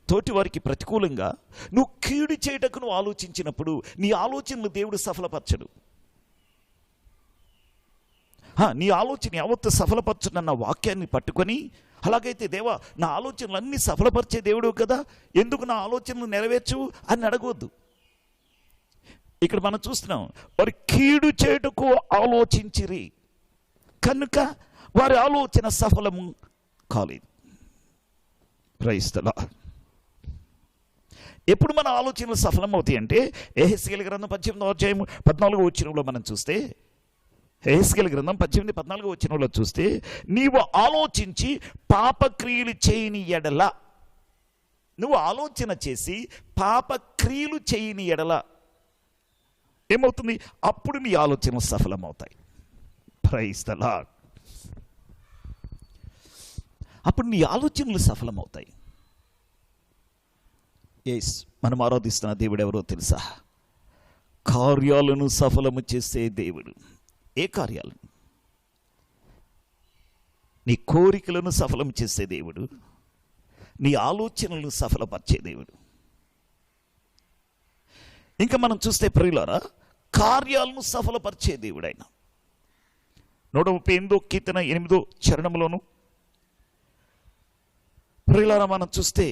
తోటి వారికి ప్రతికూలంగా నువ్వు కీడు చేయటకు నువ్వు ఆలోచించినప్పుడు నీ ఆలోచనలు దేవుడు సఫలపరచడు. నీ ఆలోచన యావత్తు సఫలపరచునన్న వాక్యాన్ని పట్టుకొని, అలాగైతే దేవా నా ఆలోచనలు అన్నీ సఫలపరిచే దేవుడు కదా, ఎందుకు నా ఆలోచనలు నెరవేర్చు అని అడగవద్దు. ఇక్కడ మనం చూస్తున్నాం, వారి కీడు చేటుకు ఆలోచించిరి కనుక వారి ఆలోచన సఫలము కాలేదు. Praise the Lord. ఎప్పుడు మన ఆలోచనలు సఫలమవుతాయి అంటే యెహెజ్కేలు గ్రంథం 18వ అధ్యాయం 14వ వచనంలో మనం చూస్తే, యెహెజ్కేలు గ్రంథం 18-14వ వచనంలో చూస్తే, నీవు ఆలోచించి పాపక్రియలు చేయని ఎడల, నువ్వు ఆలోచన చేసి పాపక్రియలు చేయని ఎడల ఏమవుతుంది? అప్పుడు నీ ఆలోచనలు సఫలమవుతాయి. Praise the lord. అప్పుడు నీ ఆలోచనలు సఫలమవుతాయి. ఎస్, మనం ఆరాధిస్తున్న దేవుడు ఎవరో తెలుసా? కార్యాలను సఫలము చేసే దేవుడు. ఏ కార్యాలను? నీ కోరికలను సఫలం చేసే దేవుడు, నీ ఆలోచనలను సఫలపరిచే దేవుడు. ఇంకా మనం చూస్తే ప్రియులారా, కార్యాలను సఫలపరిచే దేవుడు ఆయన. 138వ కీర్తన 8వ చరణంలోను ప్రియులారా మనం చూస్తే,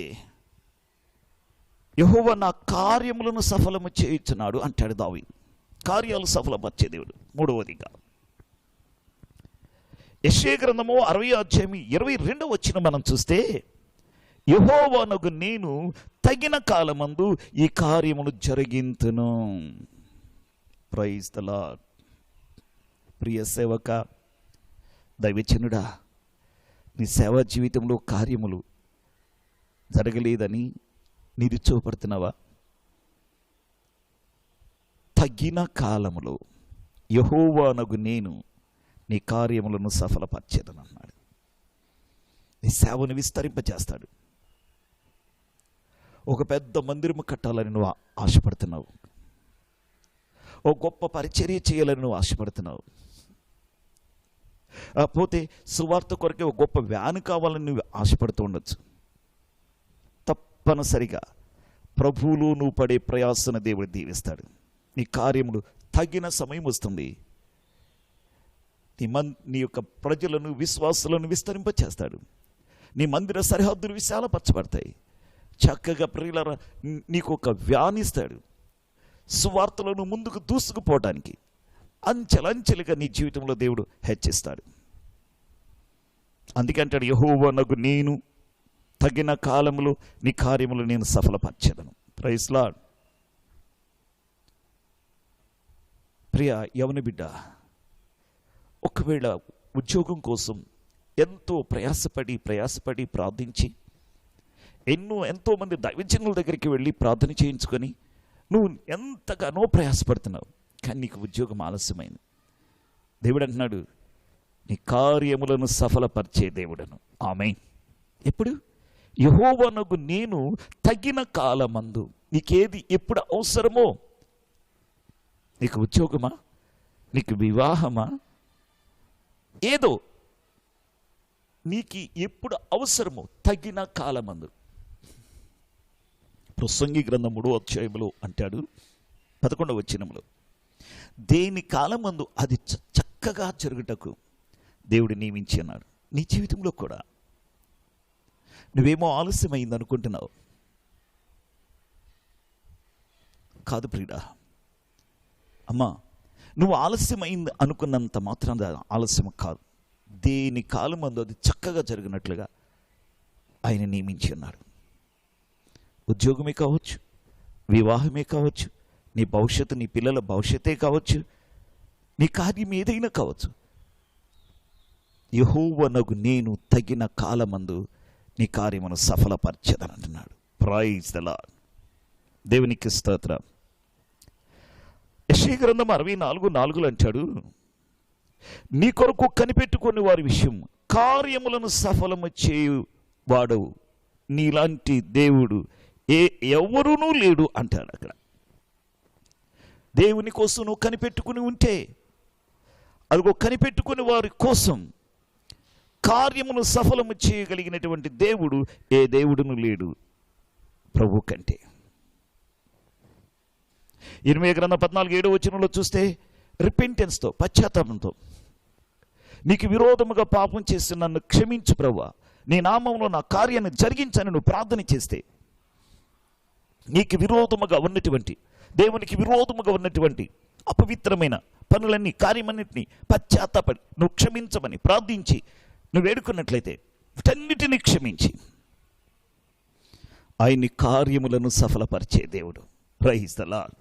యెహోవా నా కార్యములను సఫలము చేయుచున్నాడు అంటాడు దావీదు. కార్యాలు సఫలపరిచే దేవుడు. మూడవదిగా యెషయా గ్రంథము 60వ అధ్యాయం 22వ వచనం మనం చూస్తే, యెహోవానగు నేను తగిన కాలమందు ఈ కార్యమును జరిగింతును. Praise the Lord. ప్రియ సేవక, దైవజనుడా, నీ సేవా జీవితంలో కార్యములు జరగలేదని నిరుత్సాహపడుతున్నావా? తగిన కాలములో యెహోవానగు నేను నీ కార్యములను సఫలపరిచేదను అన్నాడు. నీ సేవను విస్తరింపచేస్తాడు. ఒక పెద్ద మందిరము కట్టాలని నువ్వు ఆశపడుతున్నావు. ఓ గొప్ప పరిచర్య చేయాలని నువ్వు ఆశపడుతున్నావు. పోతే సువార్త కొరకే ఒక గొప్ప వ్యాన్ కావాలని నువ్వు ఆశపడుతూ ఉండొచ్చు. తప్పనిసరిగా ప్రభువులో నువ్వు పడే ప్రయాసను దేవుడు దీవిస్తాడు. నీ కార్యములు తగిన సమయం వస్తుంది. నీ యొక్క ప్రజలను, విశ్వాసులను విస్తరింపచేస్తాడు. నీ మందిర సరిహద్దులు విశాలపరచబడతాయి. చక్కగా ప్రియులారా నీకు ఒక వ్యాన్ ఇస్తాడు. సువార్తలను ముందుకు దూసుకుపోవడానికి అంచెలంచెలుగా నీ జీవితంలో దేవుడు హెచ్చిస్తాడు. అందుకే అంటాడు, యెహోవానగు నేను తగిన కాలములో నీ కార్యములు నేను సఫలపరచెదను. Praise lord. ప్రియ యవన బిడ్డ, ఒకవేళ ఉద్యోగం కోసం ఎంతో ప్రయాసపడి ప్రార్థించి ఎంతోమంది దైవజనుల దగ్గరికి వెళ్ళి ప్రార్థన చేయించుకొని నువ్వు ఎంతగానో ప్రయాసపడుతున్నావు, కానీ నీకు ఉద్యోగం ఆలస్యమైంది. దేవుడు అంటున్నాడు, నీ కార్యములను సఫలపరిచే దేవుడను. ఆమేన్. ఎప్పుడు? యెహోవానగు నేను తగిన కాలమందు. నీకేది ఎప్పుడు అవసరమో, నీకు ఉద్యోగమా, నీకు వివాహమా, ఏదో నీకు ఎప్పుడు అవసరమో తగిన కాలమందు. ప్రసంగి గ్రంథం 3వ అధ్యాయంలో అంటాడు 11వ వచనంలో, దేని కాలమందు అది చక్కగా జరుగుటకు దేవుడు నియమించి అన్నాడు. నీ జీవితంలో కూడా నువ్వేమో ఆలస్యమైంది అనుకుంటున్నావు. కాదు ప్రియుడా, అమ్మా, నువ్వు ఆలస్యమైంది అనుకున్నంత మాత్రం ఆలస్యం కాదు. దేని కాలమందు అది చక్కగా జరిగినట్లుగా ఆయన నియమించి ఉన్నాడు. ఉద్యోగమే కావచ్చు, వివాహమే కావచ్చు, నీ భవిష్యత్తు, నీ పిల్లల భవిష్యత్తే కావచ్చు, నీ కార్యం ఏదైనా కావచ్చు. యెహోవానగు నేను తగిన కాలమందు నీ కార్యమును సఫలపరచెదను అంటున్నాడు. Praise the Lord. దేవునికి స్తోత్రం. యెషయా గ్రంథం 64:4 అంటాడు, నీ కొరకు కనిపెట్టుకుని వారి విషయం కార్యములను సఫలము చేయువాడు నీలాంటి దేవుడు ఎవరునూ లేడు అంటాడు. అక్కడ దేవుని కోసం నువ్వు కనిపెట్టుకుని ఉంటే, అదిగో కనిపెట్టుకుని వారి కోసం కార్యమును సఫలము చేయగలిగినటువంటి దేవుడు ఏ దేవుడును లేడు ప్రభు కంటే. ఇర్మీయా గ్రంథం 14:7 వచనంలో చూస్తే, రిపెంటెన్స్తో, పశ్చాత్తాపంతో, నీకు విరోధముగా పాపం చేసి నన్ను క్షమించు ప్రభువా, నీ నామములో నా కార్యాన్ని జరిగించని నువ్వు ప్రార్థన చేస్తే, నీకు విరోధముగా ఉన్నటువంటి దేవునికి విరోధముగా ఉన్నటువంటి అపవిత్రమైన పనులన్నీ, కార్యమన్నింటినీ పశ్చాత్తాపడి నువ్వు క్షమించమని ప్రార్థించి నువ్వు వేడుకున్నట్లయితే వీటన్నిటిని క్షమించి ఆయన్ని కార్యములను సఫలపరిచే దేవుడు. Praise the Lord.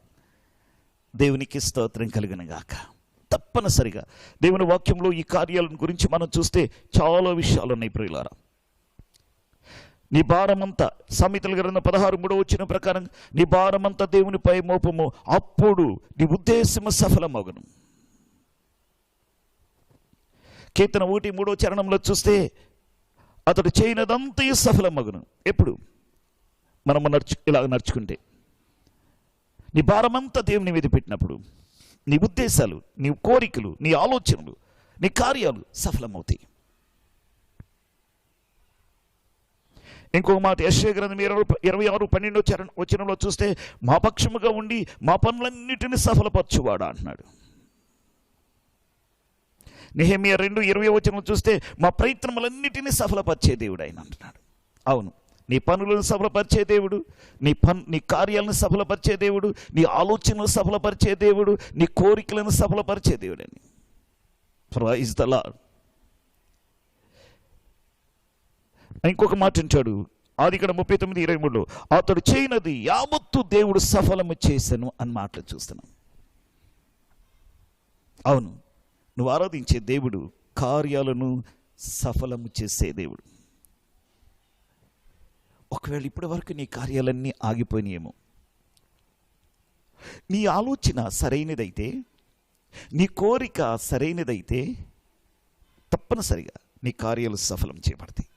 దేవునికి స్తోత్రం కలుగును గాక. తప్పనిసరిగా దేవుని వాక్యంలో ఈ కార్యాలను గురించి మనం చూస్తే చాలా విషయాలు ఉన్నాయి ప్రియులారా. నీ భారమంతా, సామెతల గ్రంథం 16:3 ప్రకారం, నీ భారమంతా దేవునిపై మోపము, అప్పుడు నీ ఉద్దేశము సఫలమగును. కీర్తన 1:3 చూస్తే అతడు చేయనదంతా సఫలమగును. ఎప్పుడు మనము ఇలా నడుచుకుంటే, నీ భారమంతా దేవుని మీద పెట్టినప్పుడు నీ ఉద్దేశాలు, నీ కోరికలు, నీ ఆలోచనలు, నీ కార్యాలు సఫలమవుతాయి. ఇంకొక మాట యెషయా గ్రంథం 26:12 చూస్తే, మా పక్షముగా ఉండి మా పనులన్నిటిని సఫలపరచువాడా అంటున్నాడు. నెహెమ్యా 2:20 చూస్తే, మా ప్రయత్నములన్నిటినీ సఫలపరిచే దేవుడు ఆయన అంటున్నాడు. అవును, నీ పనులను సఫలపరిచే దేవుడు, నీ కార్యాలను సఫలపరిచే దేవుడు, నీ ఆలోచనలు సఫలపరిచే దేవుడు, నీ కోరికలను సఫలపరిచే దేవుడు అని. Praise the Lord. ఇంకొక మాట అంటాడు ఆదికాండం 39:23, అతడు చేయనది యావత్తు దేవుడు సఫలము చేసెను అని మాటలు చూస్తున్నాం. అవును, నువ్వు ఆరాధించే దేవుడు కార్యాలను సఫలము చేసే దేవుడు. ఒకవేళ ఇప్పటి వరకు నీ కార్యాలన్నీ ఆగిపోయినాయేమో, నీ ఆలోచన సరైనదైతే, నీ కోరిక సరైనదైతే తప్పనిసరిగా నీ కార్యాలు సఫలం చేయబడతాయి.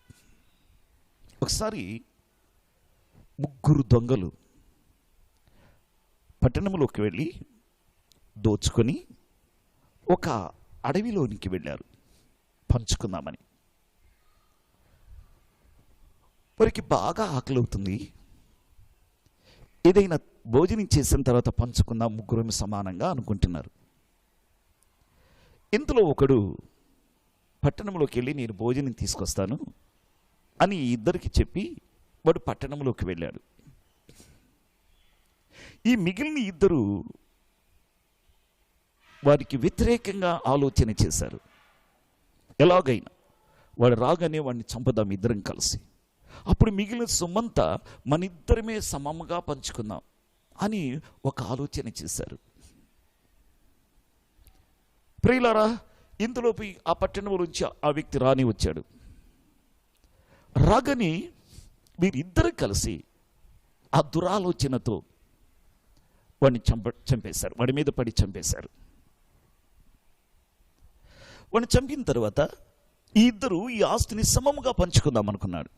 ఒకసారి 3 దొంగలు పట్టణంలోకి వెళ్ళి దోచుకొని ఒక అడవిలోనికి వెళ్ళారు పంచుకుందామని. వారికి బాగా ఆకలి అవుతుంది. ఏదైనా భోజనం చేసిన తర్వాత పంచుకుందాం, 3 సమానంగా అనుకుంటున్నారు. ఇందులో ఒకడు పట్టణంలోకి వెళ్ళి నేను భోజనం తీసుకొస్తాను అని ఇద్దరికి చెప్పి వాడు పట్టణంలోకి వెళ్ళాడు. ఈ మిగిలిన ఇద్దరు వారికి వ్యతిరేకంగా ఆలోచన చేశారు. ఎలాగైనా వాడు రాగానే వాడిని చంపుదాం ఇద్దరం కలిసి, అప్పుడు మిగిలిన సొమ్మంతా మన ఇద్దరమే సమముగా పంచుకుందాం అని ఒక ఆలోచన చేశారు. ప్రియులారా, ఇందులోపి ఆ పట్టణం నుంచి ఆ వ్యక్తి రాని వచ్చాడు. రాగానే వీరిద్దరు కలిసి ఆ దురాలోచనతో వాడిని చంపేశారు. వాడి మీద పడి చంపేశారు. వాడిని చంపిన తర్వాత ఈ ఇద్దరు ఈ ఆస్తిని సమముగా పంచుకుందాం అనుకున్నాడు.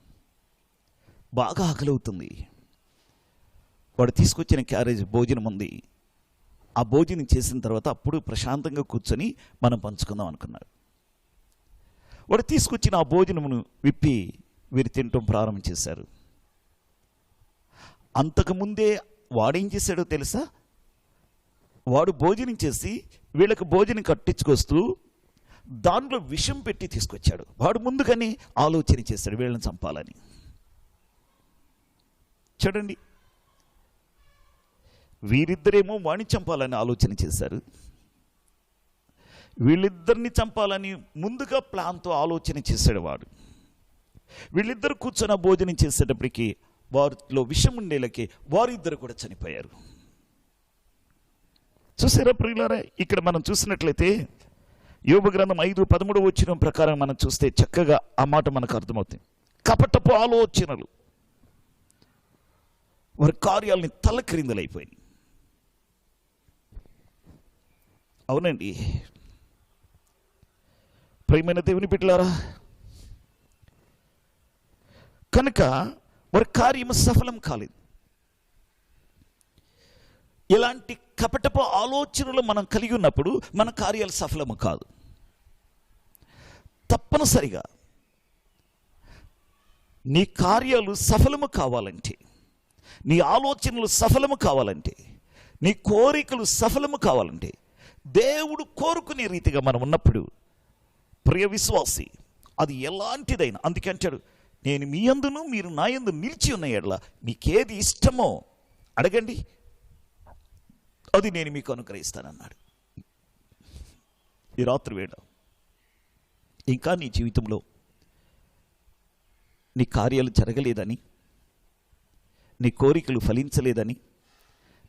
బాగా ఆకలవుతుంది. వాడు తీసుకొచ్చిన క్యారేజ్ భోజనం ఉంది. ఆ భోజనం చేసిన తర్వాత అప్పుడు ప్రశాంతంగా కూర్చొని మనం పంచుకుందాం అనుకున్నాడు. వాడు తీసుకొచ్చిన ఆ భోజనమును విప్పి వీరు తినటం ప్రారంభం చేశారు. అంతకుముందే వాడేం చేశాడో తెలుసా? వాడు భోజనం చేసి వీళ్ళకి భోజనం కట్టించుకొస్తూ దాంట్లో విషం పెట్టి తీసుకొచ్చాడు. వాడు ముందుగానే ఆలోచన చేశాడు వీళ్ళని చంపాలని. చూడండి, వీరిద్దరేమో వాణ్ణి చంపాలని ఆలోచన చేశారు. వీళ్ళిద్దరిని చంపాలని ముందుగా ప్లాన్తో ఆలోచన చేశాడు వాడు. వీళ్ళిద్దరు కూర్చొని భోజనం చేసేటప్పటికి వారిలో విషం ఉండేలకి వారిద్దరు కూడా చనిపోయారు. చూసారా ప్రియులారా? ఇక్కడ మనం చూసినట్లయితే యోబు గ్రంథం 5:13 ప్రకారం మనం చూస్తే చక్కగా ఆ మాట మనకు అర్థమవుతుంది. కపటపు ఆలోచనలు వారి కార్యాలని తలక్రిందులైపోయినాయి. అవునండి ప్రియమైన దేవుని బిడ్డలారా, కనుక వారి కార్యము సఫలం కాలేదు. ఇలాంటి కపటపు ఆలోచనలు మనం కలిగి ఉన్నప్పుడు మన కార్యాలు సఫలము కాదు. తప్పనిసరిగా నీ కార్యాలు సఫలము కావాలంటే, నీ ఆలోచనలు సఫలము కావాలంటే, నీ కోరికలు సఫలము కావాలంటే, దేవుడు కోరుకునే రీతిగా మనం ఉన్నప్పుడు ప్రియ విశ్వాసి, అది ఎలాంటిదైనా, అందుకే అంటాడు, నేను మీ యందును మీరు నా యందు నిలిచి ఉన్న ఎడల మీకేది ఇష్టమో అడగండి అది నేను మీకు అనుగ్రహిస్తానన్నాడు. ఈ రాత్రి వేళ ఇంకా నీ జీవితంలో నీ కార్యాలు జరగలేదని, నీ కోరికలు ఫలించలేదని,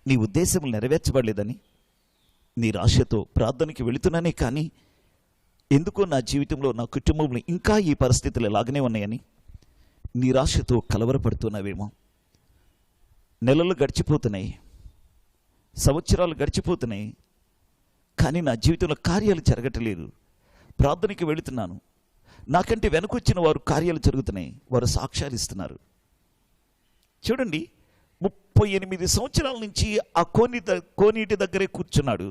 నీ ఉద్దేశములు నెరవేర్చబడలేదని నిరాశతో ప్రార్థనకి వెళుతున్నానే కానీ ఎందుకో నా జీవితంలో, నా కుటుంబంలో ఇంకా ఈ పరిస్థితులు ఎలాగనే ఉన్నాయని నిరాశతో కలవరపడుతున్నావేమో. నెలలు గడిచిపోతున్నాయి, సంవత్సరాలు గడిచిపోతున్నాయి, కానీ నా జీవితంలో కార్యాలు జరగట్లేదు. ప్రార్థనకి వెళుతున్నాను, నాకంటే వెనకొచ్చిన వారు కార్యాలు జరుగుతున్నాయి, వారు సాక్ష్యాలు ఇస్తున్నారు. చూడండి, 38 సంవత్సరాల నుంచి ఆ కోనీటి దగ్గరే కూర్చున్నాడు,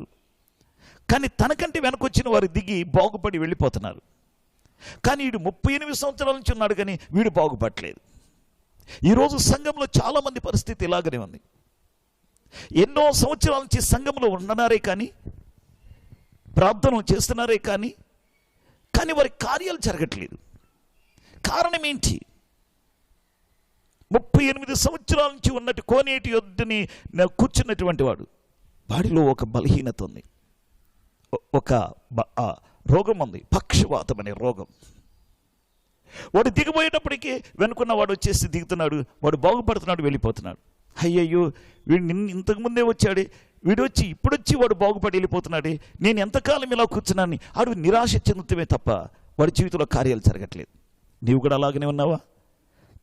కానీ తనకంటే వెనకొచ్చిన వారు దిగి బాగుపడి వెళ్ళిపోతున్నారు. కానీ వీడు 38 సంవత్సరాల నుంచి ఉన్నాడు, కానీ వీడు బాగుపడలేదు. ఈరోజు సంఘంలో చాలామంది పరిస్థితి ఇలాగనే ఉంది. ఎన్నో సంవత్సరాల నుంచి సంఘంలో ఉండనారే కానీ, ప్రార్థనలు చేస్తున్నారే కానీ వారి కార్యాలు జరగట్లేదు. కారణం ఏంటి? 38 సంవత్సరాల నుంచి ఉన్నట్టు కోనేటి యొద్దని కూర్చున్నటువంటి వాడిలో ఒక బలహీనత ఉంది, ఒక రోగం ఉంది, పక్షవాతం అనే రోగం. వాడు దిగిపోయేటప్పటికీ వెనుకున్న వాడు వచ్చేసి దిగుతున్నాడు, వాడు బాగుపడుతున్నాడు, వెళ్ళిపోతున్నాడు. అయ్యయ్యో, వీడు ఇంతకుముందే వచ్చాడే, వీడు వచ్చి ఇప్పుడొచ్చి వాడు బాగుపడి వెళ్ళిపోతున్నాడే, నేను ఎంతకాలం ఇలా కూర్చున్నాను ఆడు నిరాశ చెందుతామే తప్ప వాడి జీవితంలో కార్యాలు జరగట్లేదు. నీవు కూడా అలాగనే ఉన్నావా?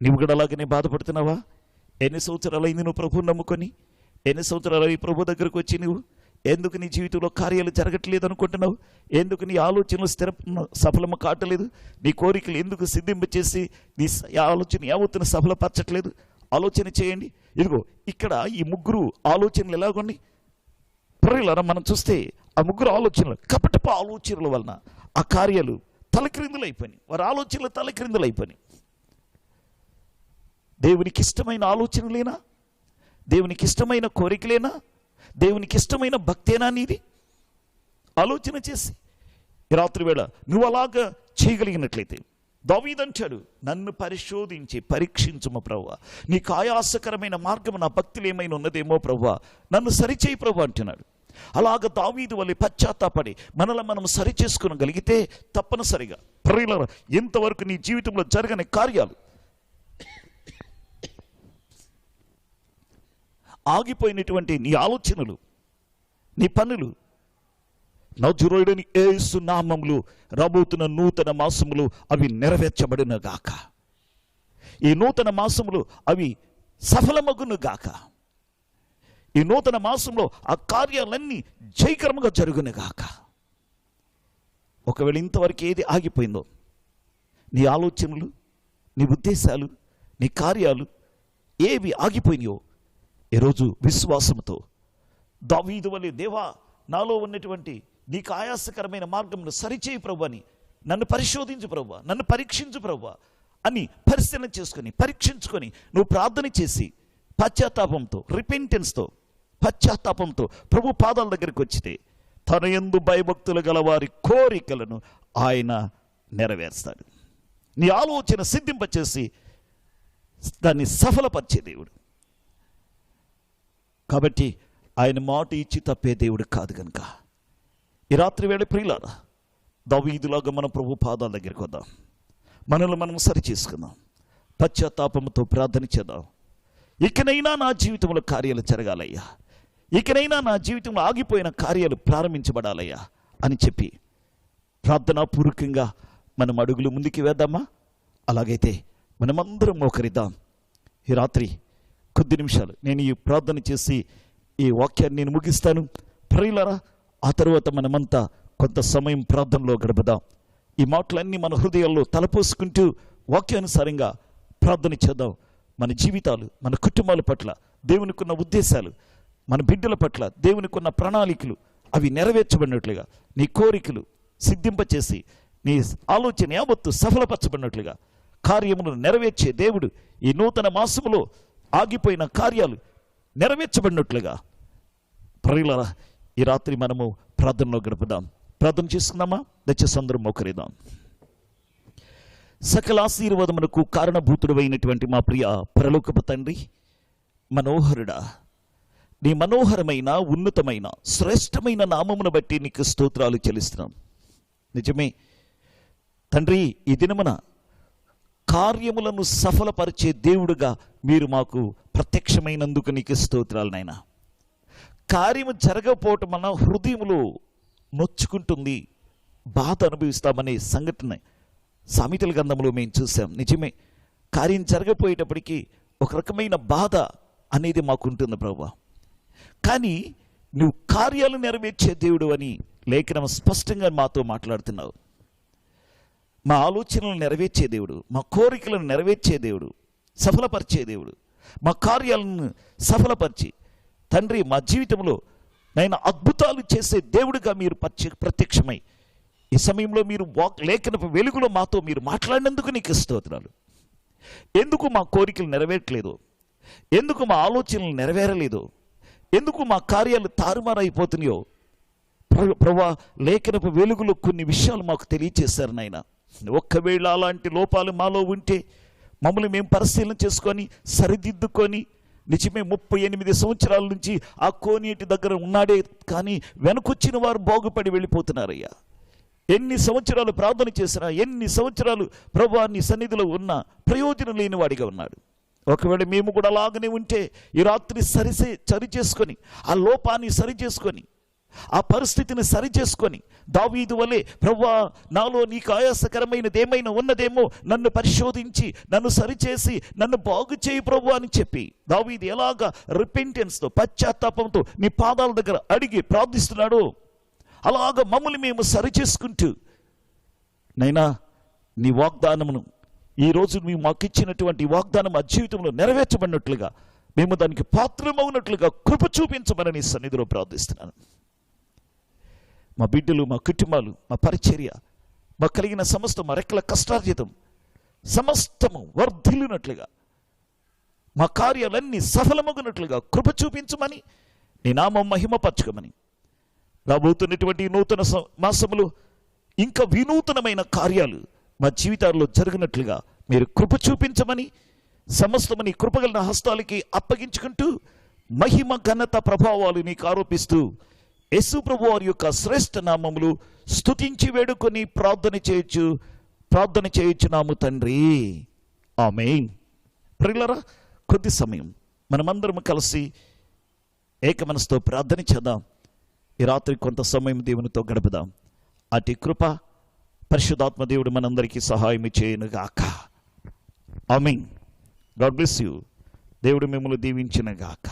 నీవు కూడా అలాగనే బాధపడుతున్నావా? ఎన్ని సంవత్సరాలు అయింది నువ్వు ప్రభువుని నమ్ముకొని? ఎన్ని సంవత్సరాలు ఈ ప్రభు దగ్గరకు వచ్చి నువ్వు ఎందుకు నీ జీవితంలో కార్యాలు జరగట్లేదు అనుకుంటున్నావు? ఎందుకు నీ ఆలోచనలు సఫలము కావట్లేదు? నీ కోరికలు ఎందుకు సిద్ధింపచేసి నీ ఆలోచన యావత్తును సఫలపరచట్లేదు? ఆలోచన చేయండి. ఇదిగో ఇక్కడ ఈ ముగ్గురు ఆలోచనలు ఎలాగొని ప్రియులారా, మనం చూస్తే ఆ ముగ్గురు ఆలోచనలు, కపటపు ఆలోచనల వలన ఆ కార్యాలు తలక్రిందులైపోయినాయి. వారి ఆలోచనలు తలక్రిందులైపోయినాయి. దేవునికి ఇష్టమైన ఆలోచనలేనా? దేవునికి ఇష్టమైన కోరికలేనా? దేవునికి ఇష్టమైన భక్తేనా నీది? ఆలోచన చేసి ఈ రాత్రి వేళ నువ్వు అలాగా చేయగలిగినట్లయితే, దావీదు అంటాడు, నన్ను పరిశోధించి పరీక్షించుము ప్రభువా, నీకు ఆయాసకరమైన మార్గం నా భక్తులు ఏమైనా ఉన్నదేమో ప్రభువా, నన్ను సరిచేయి ప్రభు అంటున్నాడు. అలాగ దావీదు వలె పశ్చాత్తాపడి మనల్ని మనం సరిచేసుకోగలిగితే తప్పనిసరిగా ప్రియులారా, ఇంతవరకు నీ జీవితంలో జరగని కార్యాలు, ఆగిపోయినటువంటి నీ ఆలోచనలు, నీ పనులు నజరేయుడైన యేసు నామములో రాబోతున్న నూతన మాసములు అవి నెరవేర్చబడును గాక. ఈ నూతన మాసములు అవి సఫలమగును గాక. ఈ నూతన మాసంలో ఆ కార్యాలన్నీ జయకరముగా జరుగును గాక. ఒకవేళ ఇంతవరకు ఏది ఆగిపోయిందో, నీ ఆలోచనలు, నీ ఉద్దేశాలు, నీ కార్యాలు ఏవి ఆగిపోయినాయో ఈరోజు విశ్వాసంతో దావీదు వలె, దేవా నాలో ఉన్నటువంటి నీకు ఆయాసకరమైన మార్గంను సరిచేయి ప్రభు అని, నన్ను పరిశోధించు ప్రభు, నన్ను పరీక్షించు ప్రభు అని పరిశీలన చేసుకొని పరీక్షించుకొని నువ్వు ప్రార్థన చేసి పశ్చాత్తాపంతో, రిపెంటెన్స్తో, పశ్చాత్తాపంతో ప్రభు పాదాల దగ్గరికి వచ్చితే తన యందు భయభక్తులు గల వారి కోరికలను ఆయన నెరవేర్స్తాడు. నీ ఆలోచన సిద్ధింపచేసి దాన్ని సఫలపరిచే దేవుడు. కాబట్టి ఆయన మాట ఇచ్చి తప్పే దేవుడు కాదు కనుక ఈ రాత్రి వేళ ప్రియులారా, దావీదులాగా మన ప్రభు పాదాల దగ్గరికి వద్దాం, మనల్ని మనం సరి చేసుకుందాం, పశ్చాత్తాపంతో ప్రార్థన చేద్దాం. ఇకనైనా నా జీవితంలో కార్యాలు జరగాలయ్యా, ఇకనైనా నా జీవితంలో ఆగిపోయిన కార్యాలు ప్రారంభించబడాలయ్యా అని చెప్పి ప్రార్థనాపూర్వకంగా మనం అడుగులు ముందుకు వేద్దామా? అలాగైతే మనమందరం మోకరిద్దాం. ఈ రాత్రి కొద్ది నిమిషాలు నేను ఈ ప్రార్థన చేసి ఈ వాక్యాన్ని నేను ముగిస్తాను. ప్రియులారా, ఆ తర్వాత మనమంతా కొంత సమయం ప్రార్థనలో గడపదాం. ఈ మాటలన్నీ మన హృదయాల్లో తలపోసుకుంటూ వాక్యానుసారంగా ప్రార్థన చేద్దాం. మన జీవితాలు, మన కుటుంబాల పట్ల దేవునికున్న ఉద్దేశాలు, మన బిడ్డల పట్ల దేవునికున్న ప్రణాళికలు అవి నెరవేర్చబడినట్లుగా, నీ కోరికలు సిద్ధింపచేసి నీ ఆలోచన యావత్తు సఫలపరచబడినట్లుగా కార్యములను నెరవేర్చే దేవుడు ఈ నూతన మాసములో ఆగిపోయిన కార్యాలు నెరవేర్చబడినట్లుగా ప్రియులారా, ఈ రాత్రి మనము ప్రార్థనలో గడుపుదాం. ప్రార్థన చేసుకుందామా? దయచేసి అందరం మోకరిద్దాం. సకల ఆశీర్వాదమునకు కారణభూతుడైనటువంటి మా ప్రియ పరలోకపు తండ్రి, మనోహరుడా, నీ మనోహరమైన, ఉన్నతమైన, శ్రేష్టమైన నామమును బట్టి నీకు స్తోత్రాలు చెల్లిస్తున్నాం. నిజమే తండ్రి, ఈ దినమున కార్యములను సఫలపరిచే దేవుడుగా మీరు మాకు ప్రత్యక్షమైనందుకు నీకు స్తోత్రాలు నాయనా. కార్యము జరగకపోవటం మన హృదయములో నొచ్చుకుంటుంది, బాధ అనుభవిస్తామనే సంఘటన సామెతల గ్రంథంలో మేము చూసాం. నిజమే, కార్యం జరగపోయేటప్పటికీ ఒక రకమైన బాధ అనేది మాకుంటుంది ప్రభువా. కానీ నువ్వు కార్యాలు నెరవేర్చే దేవుడు అని లేఖనం స్పష్టంగా మాతో మాట్లాడుతున్నావు. మా ఆలోచనలను నెరవేర్చే దేవుడు, మా కోరికలను నెరవేర్చే దేవుడు, సఫలపరిచే దేవుడు, మా కార్యాలను సఫలపరిచి తండ్రి మా జీవితంలో నైనా అద్భుతాలు చేసే దేవుడిగా మీరు ప్రత్యక్షమై ఈ సమయంలో మీరు లేఖనపు వెలుగులో మాతో మీరు మాట్లాడినందుకు నీకు స్తోత్రాలు. ఎందుకు మా కోరికలు నెరవేరట్లేదు, ఎందుకు మా ఆలోచనలు నెరవేరలేదు, ఎందుకు మా కార్యాలు తారుమారైపోతున్నాయో ప్రభువా, లేఖనపు వెలుగులో కొన్ని విషయాలు మాకు తెలియచేశారు నాయన. ఒక్కవేళ అలాంటి లోపాలు మాలో ఉంటే మమ్మల్ని మేము పరిశీలన చేసుకొని సరిదిద్దుకొని, నిజమే 38 సంవత్సరాల నుంచి ఆ కోనేటి దగ్గర ఉన్నాడే కానీ వెనకొచ్చిన వారు బాగుపడి వెళ్ళిపోతున్నారయ్యా. ఎన్ని సంవత్సరాలు ప్రార్థన చేసినా, ఎన్ని సంవత్సరాలు ప్రభువా నీ సన్నిధిలో ఉన్నా ప్రయోజనం లేని వాడిగా ఉన్నాడు. ఒకవేళ మేము కూడా అలాగనే ఉంటే ఈ రాత్రి సరి చేసుకొని, ఆ లోపాన్ని సరి చేసుకొని, ఆ పరిస్థితిని సరి చేసుకొని దావీదు వలె ప్రభువా నాలో నీకు ఆయాసకరమైనది ఏమైనా ఉన్నదేమో నన్ను పరిశోధించి నన్ను సరిచేసి నన్ను బాగు చేయి ప్రభువా అని చెప్పి దావీదు ఎలాగా రిపెంటెన్స్తో, పశ్చాత్తాపంతో నీ పాదాల దగ్గర అడిగి ప్రార్థిస్తున్నాడో అలాగా మమ్మల్ని మేము సరి చేసుకుంటూ నైనా నీ వాగ్దానమును ఈరోజు మేము మాకు ఇచ్చినటువంటి వాగ్దానం మా జీవితంలో నెరవేర్చబడినట్లుగా మేము దానికి పాత్రమవునట్లుగా కృప చూపించమని నీ సన్నిధిలో ప్రార్థిస్తున్నాను. మా బిడ్డలు, మా కుటుంబాలు, మా పరిచర్య, మా కలిగిన సమస్తం, మా రెక్కల కష్టార్జితం సమస్తము వర్ధిల్లినట్లుగా, మా కార్యాలన్నీ సఫలమగునట్లుగా కృప చూపించమని నీ నామం మహిమపరచుకోమని, రాబోతున్నటువంటి నూతన మాసములు ఇంకా వినూతనమైన కార్యాలు మా జీవితాల్లో జరిగినట్లుగా మీరు కృప చూపించమని సమస్తము నీ కృపగల హస్తాలకి అప్పగించుకుంటూ మహిమ, ఘనత, ప్రభావాలు నీకు ఆరోపిస్తూ యేసు ప్రభు వారి యొక్క శ్రేష్ఠ నామములు స్తుతించి వేడుకొని ప్రార్థన చేయుచున్నాము తండ్రి, ఆమేన్. ప్రియులారా, కొద్ది సమయం మనమందరం కలిసి ఏక మనసుతో ప్రార్థన చేద్దాం. ఈ రాత్రి కొంత సమయం దేవునితో గడుపుదాం. అటు కృప పరిశుద్ధాత్మ దేవుడు మనందరికీ సహాయం చేయనుగాక. ఆమేన్. God bless you. దేవుడు మిమ్మల్ని దీవించునుగాక.